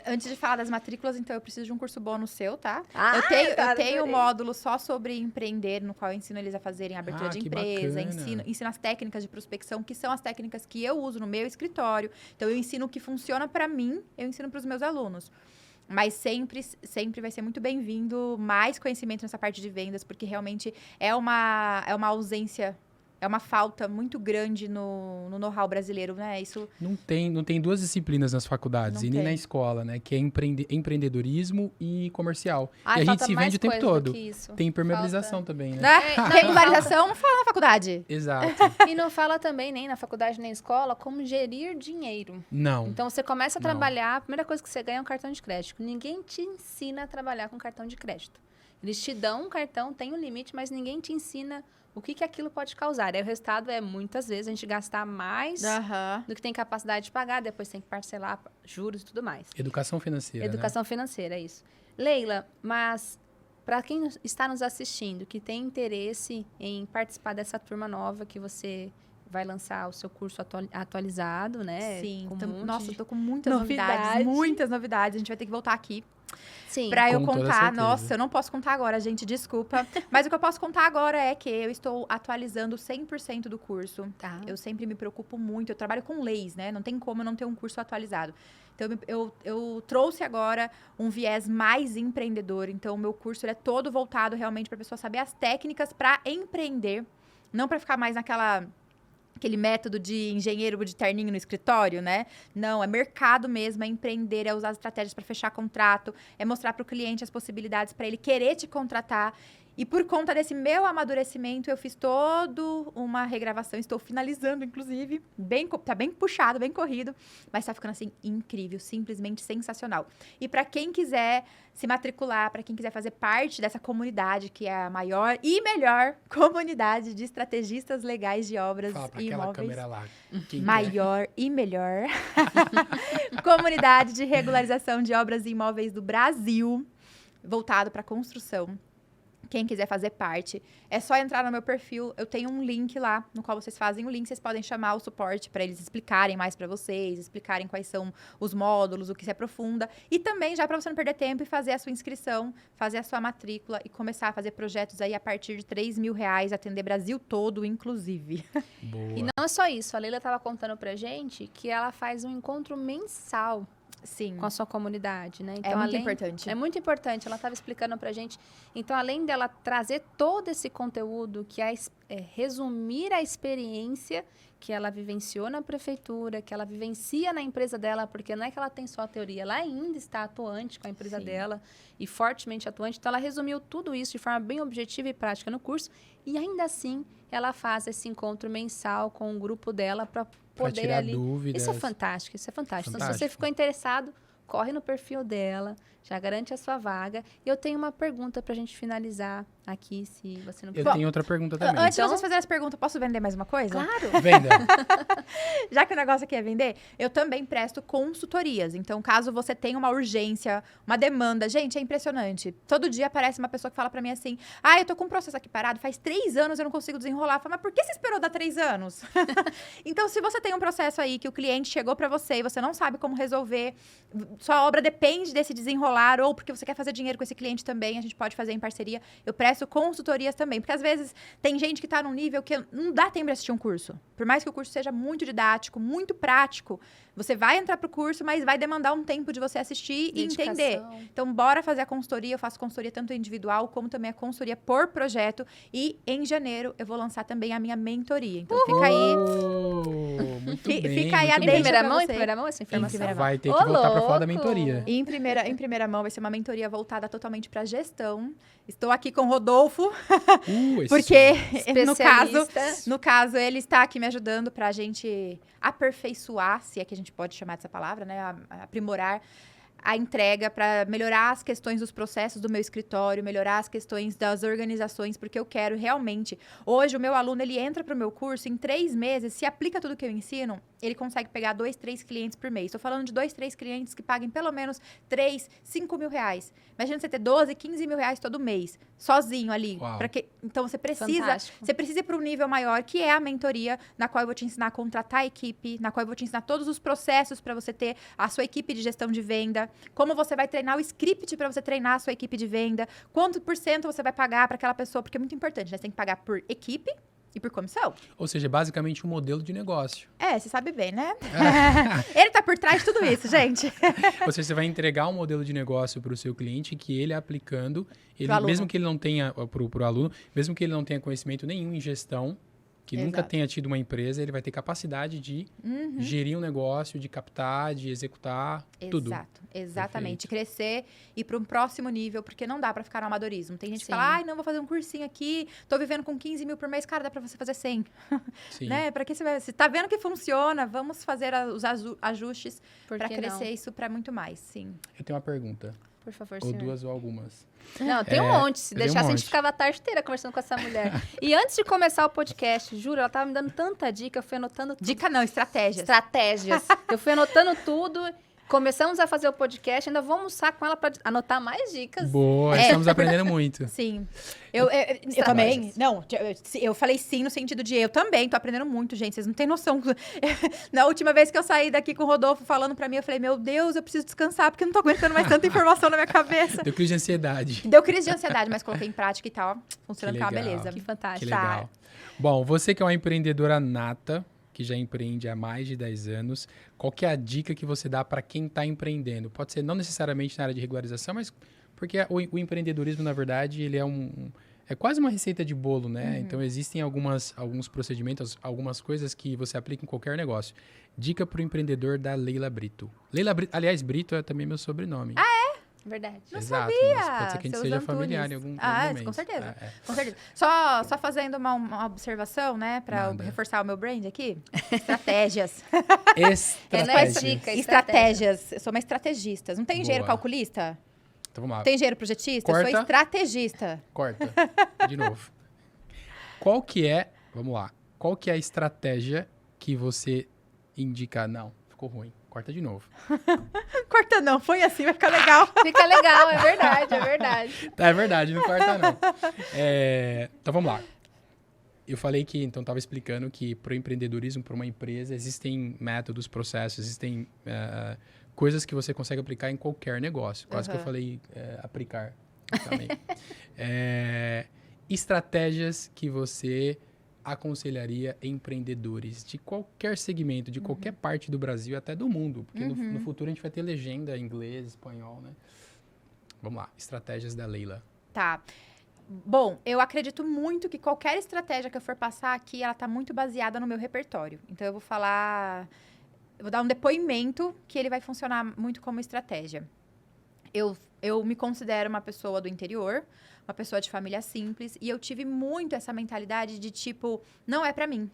[SPEAKER 3] Antes de falar das matrículas, então, eu preciso de um curso bônus seu, tá?
[SPEAKER 1] Ah,
[SPEAKER 3] eu tenho um
[SPEAKER 1] adorei.
[SPEAKER 3] módulo só sobre empreender, no qual eu ensino eles a fazerem abertura
[SPEAKER 2] Ah,
[SPEAKER 3] de
[SPEAKER 2] que
[SPEAKER 3] empresa,
[SPEAKER 2] bacana.
[SPEAKER 3] ensino as técnicas de prospecção, que são as técnicas que eu uso no meu escritório. Então, eu ensino o que funciona para mim, eu ensino para os meus alunos. Mas sempre vai ser muito bem-vindo mais conhecimento nessa parte de vendas, porque realmente é uma ausência, é uma falta muito grande no know-how brasileiro, né? Isso
[SPEAKER 2] Não tem duas disciplinas nas faculdades
[SPEAKER 3] Não
[SPEAKER 2] e nem
[SPEAKER 3] tem.
[SPEAKER 2] na escola, né? Que é empreendedorismo e comercial.
[SPEAKER 1] Ai,
[SPEAKER 2] e a gente
[SPEAKER 1] falta
[SPEAKER 2] se
[SPEAKER 1] mais
[SPEAKER 2] vende o tempo
[SPEAKER 1] coisa do
[SPEAKER 2] todo.
[SPEAKER 1] que isso.
[SPEAKER 2] Tem impermeabilização também, né?
[SPEAKER 3] né?
[SPEAKER 1] É, não,
[SPEAKER 3] Regularização não fala na faculdade.
[SPEAKER 2] Exato.
[SPEAKER 1] E não fala também, nem na faculdade, nem na escola, como gerir dinheiro.
[SPEAKER 2] Não.
[SPEAKER 1] Então, você começa a
[SPEAKER 2] Não.
[SPEAKER 1] trabalhar, a primeira coisa que você ganha é um cartão de crédito. Ninguém te ensina a trabalhar com cartão de crédito. Eles te dão um cartão, tem um limite, mas ninguém te ensina o que aquilo pode causar. Aí o resultado é, muitas vezes, a gente gastar mais
[SPEAKER 3] Aham.
[SPEAKER 1] do que tem capacidade de pagar, depois tem que parcelar juros e tudo mais.
[SPEAKER 2] Educação financeira,
[SPEAKER 1] Educação financeira, é isso. Leila, mas para quem está nos assistindo, que tem interesse em participar dessa turma nova que você vai lançar o seu curso atualizado, né?
[SPEAKER 3] Sim.
[SPEAKER 1] Com um
[SPEAKER 3] Então,
[SPEAKER 1] monte
[SPEAKER 3] nossa,
[SPEAKER 1] de-
[SPEAKER 3] eu tô com muitas
[SPEAKER 1] novidade.
[SPEAKER 3] novidades. Muitas novidades. A gente vai ter que voltar aqui
[SPEAKER 1] Sim.
[SPEAKER 3] pra eu
[SPEAKER 2] Com toda
[SPEAKER 3] contar.
[SPEAKER 2] certeza.
[SPEAKER 3] Nossa, eu não posso contar agora, gente, desculpa. Mas o que eu posso contar agora é que eu estou atualizando 100% do curso.
[SPEAKER 1] Tá.
[SPEAKER 3] Eu sempre me preocupo muito. Eu trabalho com leis, né? Não tem como eu não ter um curso atualizado. Então, eu trouxe agora um viés mais empreendedor. Então, o meu curso ele é todo voltado realmente para a pessoa saber as técnicas para empreender. Não para ficar mais aquele método de engenheiro de terninho no escritório, né? Não, é mercado mesmo, é empreender, é usar as estratégias para fechar contrato, é mostrar para o cliente as possibilidades para ele querer te contratar. E por conta desse meu amadurecimento, eu fiz toda uma regravação, estou finalizando, inclusive. Tá bem puxado, bem corrido, mas tá ficando assim incrível, simplesmente sensacional. E para quem quiser se matricular, para quem quiser fazer parte dessa comunidade, que é a maior e melhor comunidade de estrategistas legais de obras
[SPEAKER 2] Fala pra
[SPEAKER 3] e
[SPEAKER 2] aquela
[SPEAKER 3] imóveis.
[SPEAKER 2] câmera lá. Quem
[SPEAKER 3] Maior e melhor comunidade de regularização de obras e imóveis do Brasil, voltado para construção. Quem quiser fazer parte, é só entrar no meu perfil. Eu tenho um link lá, no qual vocês fazem o link. Vocês podem chamar o suporte para eles explicarem mais para vocês, explicarem quais são os módulos, o que se aprofunda. E também, já para você não perder tempo e fazer a sua inscrição, fazer a sua matrícula e começar a fazer projetos aí a partir de R$3.000, atender Brasil todo, inclusive.
[SPEAKER 2] Boa.
[SPEAKER 1] E não é só isso. A Leila estava contando pra gente que ela faz um encontro mensal
[SPEAKER 3] Sim,
[SPEAKER 1] com a sua comunidade, né?
[SPEAKER 3] é muito importante.
[SPEAKER 1] É muito importante. Ela estava explicando pra gente. Então, além dela trazer todo esse conteúdo, que é resumir a experiência que ela vivenciou na prefeitura, que ela vivencia na empresa dela, porque não é que ela tem só a teoria, ela ainda está atuante com a empresa
[SPEAKER 3] Sim.
[SPEAKER 1] dela e fortemente atuante. Então, ela resumiu tudo isso de forma bem objetiva e prática no curso. E ainda assim, ela faz esse encontro mensal com o grupo dela para
[SPEAKER 2] Pra
[SPEAKER 1] poder
[SPEAKER 2] tirar
[SPEAKER 1] ali.
[SPEAKER 2] dúvidas.
[SPEAKER 1] Isso é fantástico, isso é fantástico. Então, se você
[SPEAKER 2] Fantástico.
[SPEAKER 1] ficou interessado, corre no perfil dela, já garante a sua vaga. E eu tenho uma pergunta pra gente finalizar aqui, se você não
[SPEAKER 2] Eu tenho outra pergunta também.
[SPEAKER 3] Antes de
[SPEAKER 1] Então-
[SPEAKER 3] vocês fazerem as perguntas, posso vender mais uma coisa?
[SPEAKER 1] Claro!
[SPEAKER 2] Venda.
[SPEAKER 3] Já que o negócio aqui é vender, eu também presto consultorias. Então, caso você tenha uma urgência, uma demanda, gente, é impressionante. Todo dia aparece uma pessoa que fala pra mim assim: ah, eu tô com um processo aqui parado, faz 3 anos eu não consigo desenrolar. Eu falo, mas por que você esperou dar 3 anos? Então, se você tem um processo aí que o cliente chegou pra você e você não sabe como resolver, sua obra depende desse desenrolar, ou porque você quer fazer dinheiro com esse cliente também, a gente pode fazer em parceria. Eu presto consultorias também, porque às vezes tem gente que tá num nível que não dá tempo de assistir um curso. Por mais que o curso seja muito didático, muito prático, você vai entrar pro curso, mas vai demandar um tempo de você assistir e entender.
[SPEAKER 1] Dedicação.
[SPEAKER 3] Então, bora fazer a consultoria. Eu faço consultoria tanto individual, como também a consultoria por projeto. E em janeiro eu vou lançar também a minha mentoria. Então, fica aí.
[SPEAKER 2] Oh, muito bem.
[SPEAKER 3] Fica aí a
[SPEAKER 2] muito
[SPEAKER 1] Em
[SPEAKER 3] deixa
[SPEAKER 2] bem.
[SPEAKER 1] primeira
[SPEAKER 3] pra
[SPEAKER 1] mão,
[SPEAKER 3] você.
[SPEAKER 1] em primeira mão essa informação?
[SPEAKER 3] primeira mão.
[SPEAKER 2] Vai ter
[SPEAKER 1] Ô,
[SPEAKER 2] que voltar pra falar da
[SPEAKER 1] louco!
[SPEAKER 2] mentoria.
[SPEAKER 3] E em primeira primeira mão, vai ser uma mentoria voltada totalmente para gestão. Estou aqui com o Rodolfo, porque no caso ele está aqui me ajudando para a gente aperfeiçoar, se é que a gente pode chamar dessa palavra, né? Aprimorar a entrega para melhorar as questões dos processos do meu escritório, melhorar as questões das organizações, porque eu quero realmente... Hoje, o meu aluno, ele entra para o meu curso, em 3 meses, se aplica tudo que eu ensino, ele consegue pegar 2, 3 clientes por mês. Estou falando de 2, 3 clientes que paguem pelo menos 3, 5 mil reais. Imagina você ter 12, 15 mil reais todo mês, sozinho ali. Então, você precisa ir para um nível maior, que é a mentoria, na qual eu vou te ensinar a contratar a equipe, na qual eu vou te ensinar todos os processos para você ter a sua equipe de gestão de venda, como você vai treinar o script para você treinar a sua equipe de venda, quanto por cento você vai pagar para aquela pessoa, porque é muito importante, né? Você tem que pagar por equipe e por comissão.
[SPEAKER 2] Ou seja, basicamente um modelo de negócio.
[SPEAKER 3] Você sabe bem, né? Ele tá por trás de tudo isso, gente.
[SPEAKER 2] Ou seja, você vai entregar um modelo de negócio para o seu cliente que ele aplicando, mesmo que ele não tenha, para o aluno, mesmo que ele não tenha conhecimento nenhum em gestão, que nunca tenha tido uma empresa, ele vai ter capacidade de gerir um negócio, de captar, de executar, tudo.
[SPEAKER 3] Exatamente. Perfeito. Crescer e ir para um próximo nível, porque não dá para ficar no amadorismo. Tem gente que fala, não, vou fazer um cursinho aqui, tô vivendo com 15 mil por mês, cara, dá para você fazer 100. Sim. Né? Para que você vai... Se tá vendo que funciona, vamos fazer os ajustes para crescer isso para muito mais, sim.
[SPEAKER 2] Eu tenho uma pergunta.
[SPEAKER 1] Por favor,
[SPEAKER 2] ou
[SPEAKER 1] senhor.
[SPEAKER 2] 2 ou algumas.
[SPEAKER 1] Não, tem um monte. Se deixasse, a gente ficava a tarde inteira conversando com essa mulher. E antes de começar o podcast, juro, ela tava me dando tanta dica, eu fui anotando tudo.
[SPEAKER 3] Dica não, estratégias.
[SPEAKER 1] Eu fui anotando tudo. Começamos a fazer o podcast, ainda vou almoçar com ela para anotar mais dicas.
[SPEAKER 2] Boa, estamos aprendendo muito.
[SPEAKER 3] Sim. Eu também, não, eu falei sim no sentido de eu também tô aprendendo muito, gente, vocês não têm noção. Na última vez que eu saí daqui com o Rodolfo falando pra mim, eu falei, meu Deus, eu preciso descansar, porque eu não tô aguentando mais tanta informação na minha cabeça.
[SPEAKER 2] Deu crise de ansiedade.
[SPEAKER 3] Mas coloquei em prática e tal, funcionando com uma beleza.
[SPEAKER 1] Que fantástico.
[SPEAKER 2] Que legal. Bom, você que é uma empreendedora nata, que já empreende há mais de 10 anos, qual que é a dica que você dá para quem está empreendendo? Pode ser não necessariamente na área de regularização, mas porque o empreendedorismo, na verdade, ele é quase uma receita de bolo, né? Então, existem alguns procedimentos, algumas coisas que você aplica em qualquer negócio. Dica para o empreendedor da Leila Brito. Aliás, Brito é também meu sobrenome.
[SPEAKER 1] Verdade.
[SPEAKER 3] Não
[SPEAKER 2] Exato,
[SPEAKER 3] sabia.
[SPEAKER 2] Mas pode ser que a gente seja familiar em algum momento.
[SPEAKER 3] Com certeza. Com certeza. Só fazendo uma observação, né? Para reforçar o meu brand aqui. Estratégias. Estratégias. Eu sou uma estrategista. Não tem engenheiro calculista?
[SPEAKER 2] Então vamos lá.
[SPEAKER 3] Tem engenheiro projetista?
[SPEAKER 2] Corta.
[SPEAKER 3] Eu sou estrategista.
[SPEAKER 2] Corta. De novo. Qual que é a estratégia que você indica? Não, ficou ruim. Corta de novo.
[SPEAKER 3] Corta não, põe assim, vai ficar legal.
[SPEAKER 1] Fica legal, é verdade.
[SPEAKER 2] É verdade, não corta não. Então vamos lá. Eu falei que, então estava explicando que para o empreendedorismo, para uma empresa, existem métodos, processos, existem coisas que você consegue aplicar em qualquer negócio. Quase que eu falei aplicar também. Estratégias que você aconselharia empreendedores de qualquer segmento, de qualquer parte do Brasil, até do mundo. Porque no futuro a gente vai ter legenda em inglês, espanhol, né? Vamos lá, estratégias da Leila.
[SPEAKER 3] Tá. Bom, eu acredito muito que qualquer estratégia que eu for passar aqui, ela tá muito baseada no meu repertório. Então, eu vou dar um depoimento que ele vai funcionar muito como estratégia. Eu me considero uma pessoa do interior, uma pessoa de família simples, e eu tive muito essa mentalidade de tipo, não é pra mim.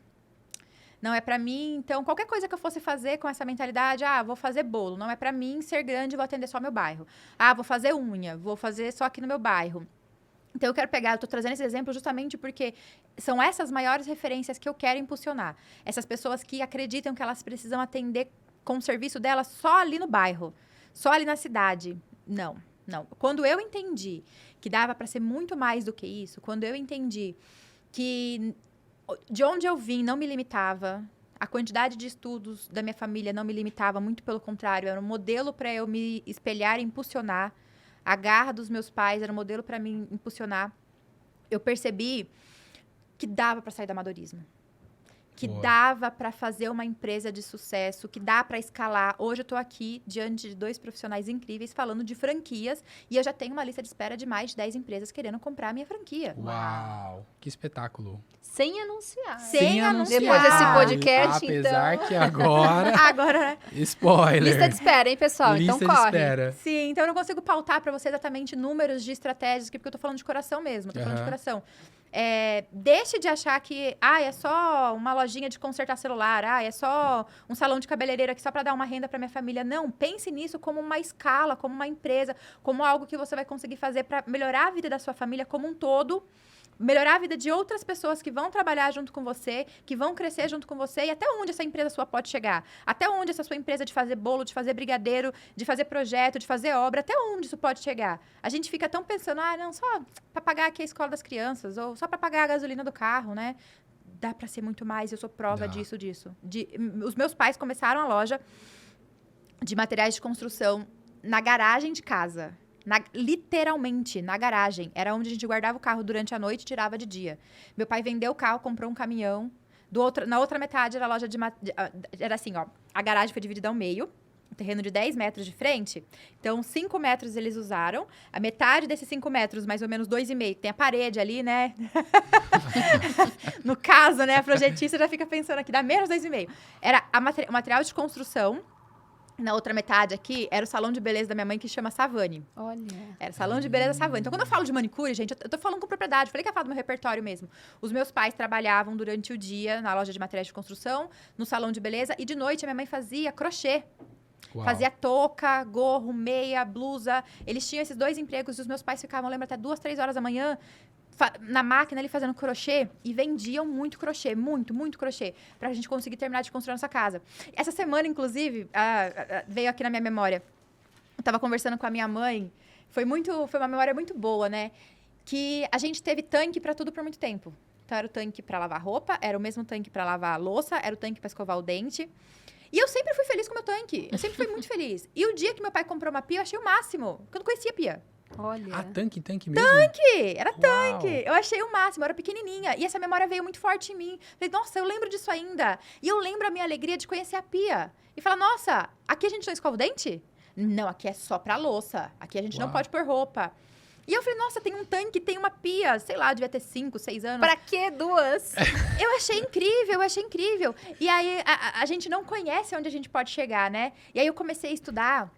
[SPEAKER 3] Não é pra mim, então qualquer coisa que eu fosse fazer com essa mentalidade, vou fazer bolo, não é pra mim ser grande, vou atender só meu bairro. Vou fazer unha, vou fazer só aqui no meu bairro. Então, eu tô trazendo esse exemplo justamente porque são essas maiores referências que eu quero impulsionar. Essas pessoas que acreditam que elas precisam atender com o serviço delas só ali no bairro, só ali na cidade. Não. Quando eu entendi que dava para ser muito mais do que isso, quando eu entendi que de onde eu vim não me limitava, a quantidade de estudos da minha família não me limitava, muito pelo contrário, era um modelo para eu me espelhar e impulsionar. A garra dos meus pais era um modelo para me impulsionar. Eu percebi que dava para sair do amadorismo. que
[SPEAKER 2] Boa.
[SPEAKER 3] dava para fazer uma empresa de sucesso, que dá para escalar. Hoje eu tô aqui diante de 2 profissionais incríveis falando de franquias e eu já tenho uma lista de espera de mais de 10 empresas querendo comprar a minha franquia.
[SPEAKER 2] Uau, que espetáculo.
[SPEAKER 1] Sem anunciar.
[SPEAKER 3] Sem anunciar.
[SPEAKER 1] Depois desse podcast,
[SPEAKER 2] Apesar
[SPEAKER 1] então.
[SPEAKER 2] que agora,
[SPEAKER 3] Agora,
[SPEAKER 2] spoiler.
[SPEAKER 1] Lista de espera, hein, pessoal?
[SPEAKER 2] Lista
[SPEAKER 1] então
[SPEAKER 2] de
[SPEAKER 1] corre.
[SPEAKER 2] espera.
[SPEAKER 3] sim, então eu não consigo pautar para você exatamente números de estratégias, porque eu tô falando de coração mesmo, tô falando de
[SPEAKER 2] Aham.
[SPEAKER 3] coração. Deixe de achar que é só uma lojinha de consertar celular, é só um salão de cabeleireiro aqui só para dar uma renda para minha família. Não, pense nisso como uma escala, como uma empresa, como algo que você vai conseguir fazer para melhorar a vida da sua família como um todo, melhorar a vida de outras pessoas que vão trabalhar junto com você, que vão crescer junto com você, e até onde essa empresa sua pode chegar? Até onde essa sua empresa de fazer bolo, de fazer brigadeiro, de fazer projeto, de fazer obra, até onde isso pode chegar? A gente fica tão pensando, não, só para pagar aqui a escola das crianças, ou só para pagar a gasolina do carro, né? Dá para ser muito mais, eu sou prova
[SPEAKER 2] Dá.
[SPEAKER 3] disso. Os meus pais começaram a loja de materiais de construção na garagem de casa. Literalmente, na garagem. Era onde a gente guardava o carro durante a noite e tirava de dia. Meu pai vendeu o carro, comprou um caminhão. Na outra metade era a loja era assim, ó. A garagem foi dividida ao meio. Um terreno de 10 metros de frente. Então, 5 metros eles usaram. A metade desses 5 metros, mais ou menos 2,5. Tem a parede ali, né? No caso, né? A projetista já fica pensando aqui, dá menos 2,5. Era o material de construção. Na outra metade aqui, era o salão de beleza da minha mãe, que chama Savani.
[SPEAKER 1] Olha.
[SPEAKER 3] Era salão de beleza Savani. Então, quando eu falo de manicure, gente, eu tô falando com propriedade. Falei que ia falar do meu repertório mesmo. Os meus pais trabalhavam durante o dia na loja de materiais de construção, no salão de beleza. E de noite, a minha mãe fazia crochê.
[SPEAKER 2] Uau.
[SPEAKER 3] Fazia touca, gorro, meia, blusa. Eles tinham esses 2 empregos e os meus pais ficavam, lembro, até 2, 3 horas da manhã na máquina ali fazendo crochê e vendiam muito crochê, muito crochê, pra gente conseguir terminar de construir a nossa casa. Essa semana, inclusive, veio aqui na minha memória. Eu tava conversando com a minha mãe, foi uma memória muito boa, né? Que a gente teve tanque pra tudo por muito tempo. Então, era o tanque pra lavar roupa, era o mesmo tanque pra lavar a louça, era o tanque pra escovar o dente. E eu sempre fui feliz com o meu tanque. Eu sempre fui muito feliz. E o dia que meu pai comprou uma pia, eu achei o máximo. Porque eu não conhecia pia.
[SPEAKER 1] Olha.
[SPEAKER 2] Ah, tanque mesmo?
[SPEAKER 3] Era tanque. Eu achei o máximo, eu era pequenininha. E essa memória veio muito forte em mim. Falei, nossa, eu lembro disso ainda. E eu lembro a minha alegria de conhecer a pia. E falar, nossa, aqui a gente não escova o dente? Não, aqui é só pra louça. Aqui a gente não pode pôr roupa. E eu falei, nossa, tem um tanque, tem uma pia. Sei lá, devia ter 5, 6 anos.
[SPEAKER 1] Pra que 2?
[SPEAKER 3] Eu achei incrível. E aí, a gente não conhece onde a gente pode chegar, né? E aí, eu comecei a estudar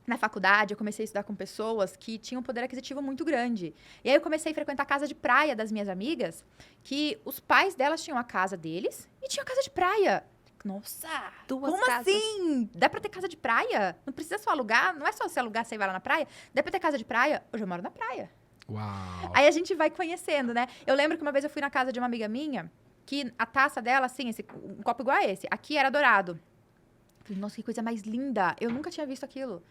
[SPEAKER 3] na faculdade, eu comecei a estudar com pessoas que tinham um poder aquisitivo muito grande. E aí, eu comecei a frequentar a casa de praia das minhas amigas, que os pais delas tinham a casa deles e tinham a casa de praia. Nossa!
[SPEAKER 1] 2
[SPEAKER 3] como
[SPEAKER 1] casas.
[SPEAKER 3] assim? Dá pra ter casa de praia? Não precisa só alugar? Não é só você alugar, você vai lá na praia? Dá pra ter casa de praia? Hoje eu moro na praia.
[SPEAKER 2] Uau.
[SPEAKER 3] Aí a gente vai conhecendo, né? Eu lembro que uma vez eu fui na casa de uma amiga minha, que a taça dela, assim, um copo igual a esse, aqui era dourado. Falei, nossa, que coisa mais linda. Eu nunca tinha visto aquilo.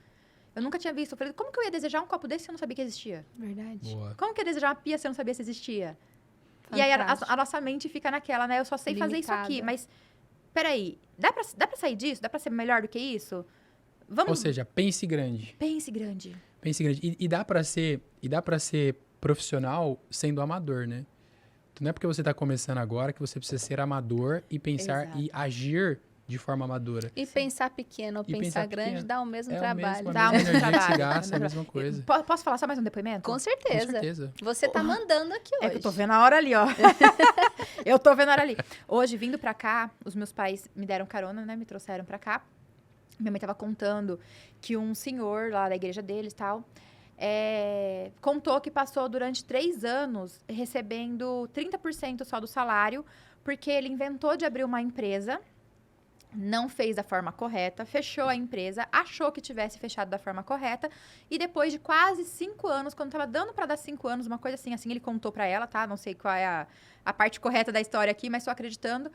[SPEAKER 3] Eu nunca tinha visto. Eu falei, como que eu ia desejar um copo desse se eu não sabia que existia?
[SPEAKER 1] Verdade.
[SPEAKER 2] Boa.
[SPEAKER 3] Como que eu ia desejar uma pia se eu não sabia se existia? E aí a nossa mente fica naquela, né? Eu só sei fazer isso aqui,
[SPEAKER 1] Limitada.
[SPEAKER 3] mas peraí, dá pra sair disso? Dá pra ser melhor do que isso? Vamos.
[SPEAKER 2] Ou seja, pense grande.
[SPEAKER 3] Pense grande.
[SPEAKER 2] Pense grande. E dá pra ser profissional sendo amador, né? Então, não é porque você tá começando agora que você precisa ser amador e pensar
[SPEAKER 3] Exato.
[SPEAKER 2] e agir de forma amadora.
[SPEAKER 1] E pensar pequeno ou
[SPEAKER 2] E
[SPEAKER 1] pensar
[SPEAKER 2] pensar
[SPEAKER 1] grande
[SPEAKER 2] pequeno.
[SPEAKER 1] dá o mesmo
[SPEAKER 2] É o
[SPEAKER 1] trabalho.
[SPEAKER 2] mesmo, a
[SPEAKER 3] Dá o
[SPEAKER 2] mesma
[SPEAKER 3] mesmo
[SPEAKER 2] energia que se
[SPEAKER 3] trabalho.
[SPEAKER 2] gasta, é a mesma coisa.
[SPEAKER 3] Posso falar só mais um depoimento?
[SPEAKER 1] Com
[SPEAKER 2] Com
[SPEAKER 1] certeza.
[SPEAKER 2] certeza.
[SPEAKER 1] Você tá mandando aqui hoje.
[SPEAKER 3] É que eu tô vendo a hora ali, ó. Eu tô vendo a hora ali. Hoje, vindo pra cá, os meus pais me deram carona, né? Me trouxeram pra cá. Minha mãe tava contando que um senhor lá da igreja deles e tal, contou que passou durante 3 anos recebendo 30% só do salário, porque ele inventou de abrir uma empresa, não fez da forma correta, fechou a empresa, achou que tivesse fechado da forma correta, e depois de quase 5 anos, quando tava dando pra dar 5 anos, uma coisa assim ele contou pra ela, tá? Não sei qual é a parte correta da história aqui, mas tô acreditando.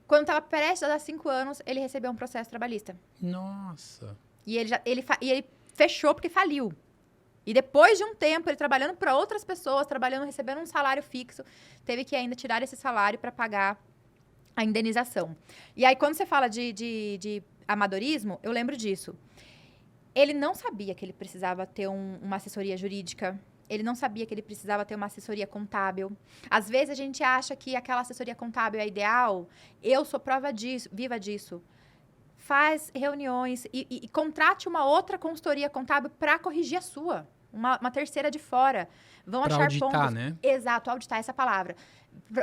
[SPEAKER 3] Quando tava prestes a dar 5 anos, ele recebeu um processo trabalhista.
[SPEAKER 2] Nossa.
[SPEAKER 3] E ele fechou porque faliu. E depois de um tempo, ele trabalhando para outras pessoas, recebendo um salário fixo, teve que ainda tirar esse salário para pagar a indenização. E aí, quando você fala de amadorismo, eu lembro disso. Ele não sabia que ele precisava ter uma assessoria jurídica. Ele não sabia que ele precisava ter uma assessoria contábil. Às vezes a gente acha que aquela assessoria contábil é ideal. Eu sou prova disso, viva disso. Faz reuniões e contrate uma outra consultoria contábil para corrigir a sua. Uma terceira de fora. Vão
[SPEAKER 2] Pra
[SPEAKER 3] achar
[SPEAKER 2] auditar,
[SPEAKER 3] pontos.
[SPEAKER 2] né?
[SPEAKER 3] Exato, auditar essa palavra.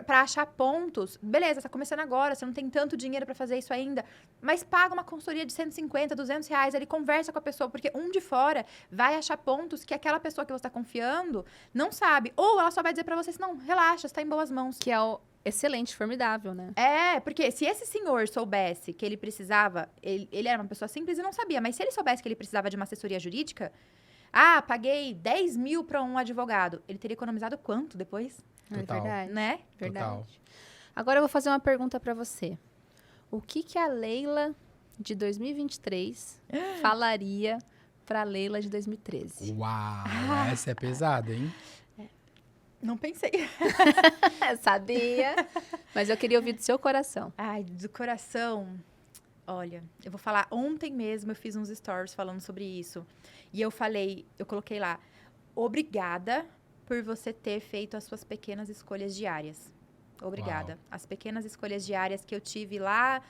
[SPEAKER 3] Para achar pontos. Beleza, está começando agora, você não tem tanto dinheiro para fazer isso ainda. Mas paga uma consultoria de 150, 200 reais. Ele conversa com a pessoa, porque um de fora vai achar pontos que aquela pessoa que você está confiando não sabe. Ou ela só vai dizer para você, não, relaxa, você está em boas mãos.
[SPEAKER 1] Que é o excelente, formidável, né?
[SPEAKER 3] Porque se esse senhor soubesse que ele precisava, ele era uma pessoa simples e não sabia, mas se ele soubesse que ele precisava de uma assessoria jurídica, paguei 10 mil para um advogado, ele teria economizado quanto depois?
[SPEAKER 1] É
[SPEAKER 2] Total.
[SPEAKER 1] verdade.
[SPEAKER 3] Né?
[SPEAKER 1] Verdade.
[SPEAKER 2] Total.
[SPEAKER 1] Agora eu vou fazer uma pergunta pra você. O que a Leila de 2023 falaria pra Leila de 2013?
[SPEAKER 2] Uau, essa é pesada, hein?
[SPEAKER 3] Não pensei.
[SPEAKER 1] Sabia, mas eu queria ouvir do seu coração.
[SPEAKER 3] Ai, do coração. Olha, eu vou falar, ontem mesmo eu fiz uns stories falando sobre isso. E eu coloquei lá, obrigada por você ter feito as suas pequenas escolhas diárias. Obrigada.
[SPEAKER 2] Uau.
[SPEAKER 3] As pequenas escolhas diárias que eu tive lá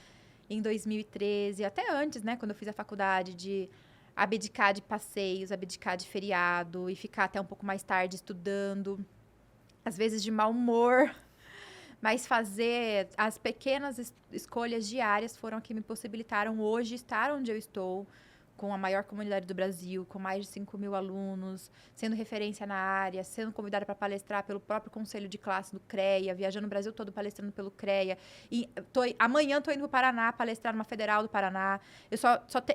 [SPEAKER 3] em 2013, até antes, né, quando eu fiz a faculdade, de abdicar de passeios, abdicar de feriado e ficar até um pouco mais tarde estudando, às vezes de mau humor. Mas fazer as pequenas escolhas diárias foram que me possibilitaram hoje estar onde eu estou, com a maior comunidade do Brasil, com mais de 5 mil alunos, sendo referência na área, sendo convidada para palestrar pelo próprio conselho de classe do CREA, viajando o Brasil todo palestrando pelo CREA. E amanhã estou indo para o Paraná palestrar numa Federal do Paraná.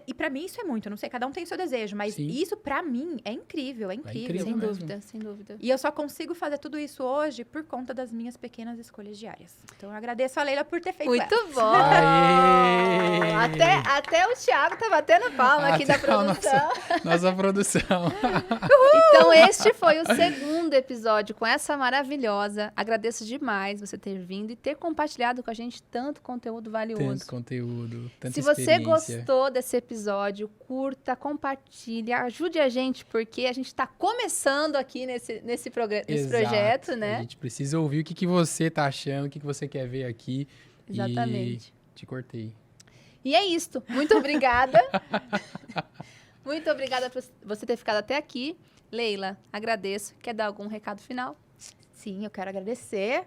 [SPEAKER 3] E para mim isso é muito, eu não sei, cada um tem o seu desejo, mas
[SPEAKER 2] Sim.
[SPEAKER 3] isso para mim é incrível, é incrível.
[SPEAKER 2] incrível
[SPEAKER 1] Sem
[SPEAKER 2] mesmo.
[SPEAKER 1] dúvida, sem dúvida.
[SPEAKER 3] E eu só consigo fazer tudo isso hoje por conta das minhas pequenas escolhas diárias. Então, eu agradeço a Leila por ter feito
[SPEAKER 1] Muito
[SPEAKER 3] essa.
[SPEAKER 1] bom!
[SPEAKER 2] Aê!
[SPEAKER 1] Até o Thiago tá batendo palma aqui da
[SPEAKER 2] Até a
[SPEAKER 1] produção.
[SPEAKER 2] Nossa produção.
[SPEAKER 1] Então, este foi o segundo episódio com essa maravilhosa. Agradeço demais você ter vindo e ter compartilhado com a gente tanto conteúdo valioso.
[SPEAKER 2] Tanto conteúdo, tanta
[SPEAKER 1] Se você
[SPEAKER 2] experiência.
[SPEAKER 1] gostou desse episódio, curta, compartilhe, ajude a gente, porque a gente está começando aqui nesse
[SPEAKER 2] Exato.
[SPEAKER 1] projeto, né?
[SPEAKER 2] A gente precisa ouvir o que você tá achando, o que você quer ver aqui.
[SPEAKER 1] Exatamente.
[SPEAKER 2] E te cortei.
[SPEAKER 1] E é isto. Muito obrigada. Muito obrigada por você ter ficado até aqui. Leila, agradeço. Quer dar algum recado final?
[SPEAKER 3] Sim, eu quero agradecer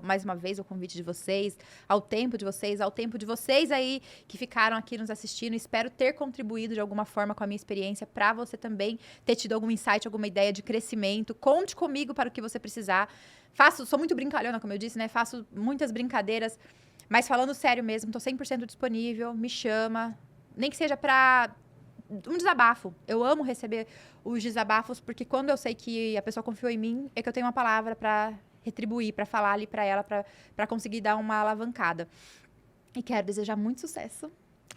[SPEAKER 3] mais uma vez o convite de vocês, ao tempo de vocês aí que ficaram aqui nos assistindo. Espero ter contribuído de alguma forma com a minha experiência para você também ter tido algum insight, alguma ideia de crescimento. Conte comigo para o que você precisar. Sou muito brincalhona, como eu disse, né? Faço muitas brincadeiras, mas falando sério mesmo, tô 100% disponível, me chama, nem que seja para um desabafo. Eu amo receber os desabafos, porque quando eu sei que a pessoa confiou em mim, é que eu tenho uma palavra para retribuir, para falar ali para ela, para conseguir dar uma alavancada. E quero desejar muito sucesso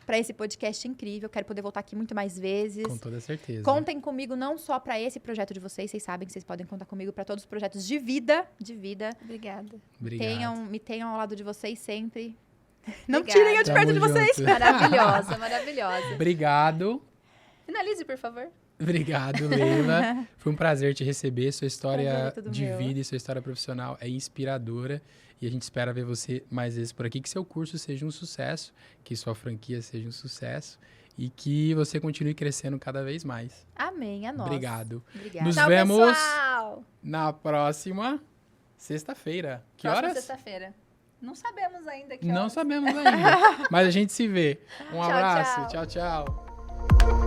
[SPEAKER 3] para esse podcast incrível. Quero poder voltar aqui muito mais vezes.
[SPEAKER 2] Com toda certeza.
[SPEAKER 3] Contem comigo não só para esse projeto de vocês sabem que vocês podem contar comigo para todos os projetos de vida.
[SPEAKER 1] Obrigada.
[SPEAKER 2] Obrigado.
[SPEAKER 3] Me tenham ao lado de vocês sempre. Não
[SPEAKER 1] Obrigada.
[SPEAKER 3] tirem eu de perto de
[SPEAKER 2] Tamo
[SPEAKER 3] vocês.
[SPEAKER 2] junto.
[SPEAKER 1] Maravilhosa, maravilhosa.
[SPEAKER 2] Obrigado.
[SPEAKER 1] Finalize, por favor.
[SPEAKER 2] Obrigado, Leila. Foi um prazer te receber. Sua história
[SPEAKER 3] Prazer é tudo
[SPEAKER 2] de
[SPEAKER 3] meu.
[SPEAKER 2] vida e sua história profissional é inspiradora. E a gente espera ver você mais vezes por aqui. Que seu curso seja um sucesso, que sua franquia seja um sucesso e que você continue crescendo cada vez mais.
[SPEAKER 3] Amém, a nós.
[SPEAKER 2] Obrigado.
[SPEAKER 3] Obrigada.
[SPEAKER 2] Nos
[SPEAKER 1] Tchau,
[SPEAKER 2] vemos
[SPEAKER 1] pessoal.
[SPEAKER 2] na próxima sexta-feira. Que
[SPEAKER 1] Próxima
[SPEAKER 2] horas?
[SPEAKER 1] sexta-feira. Não sabemos ainda que
[SPEAKER 2] Não
[SPEAKER 1] horas.
[SPEAKER 2] sabemos ainda. Mas a gente se vê. Um
[SPEAKER 1] Tchau,
[SPEAKER 2] abraço.
[SPEAKER 1] tchau.
[SPEAKER 2] Tchau, tchau.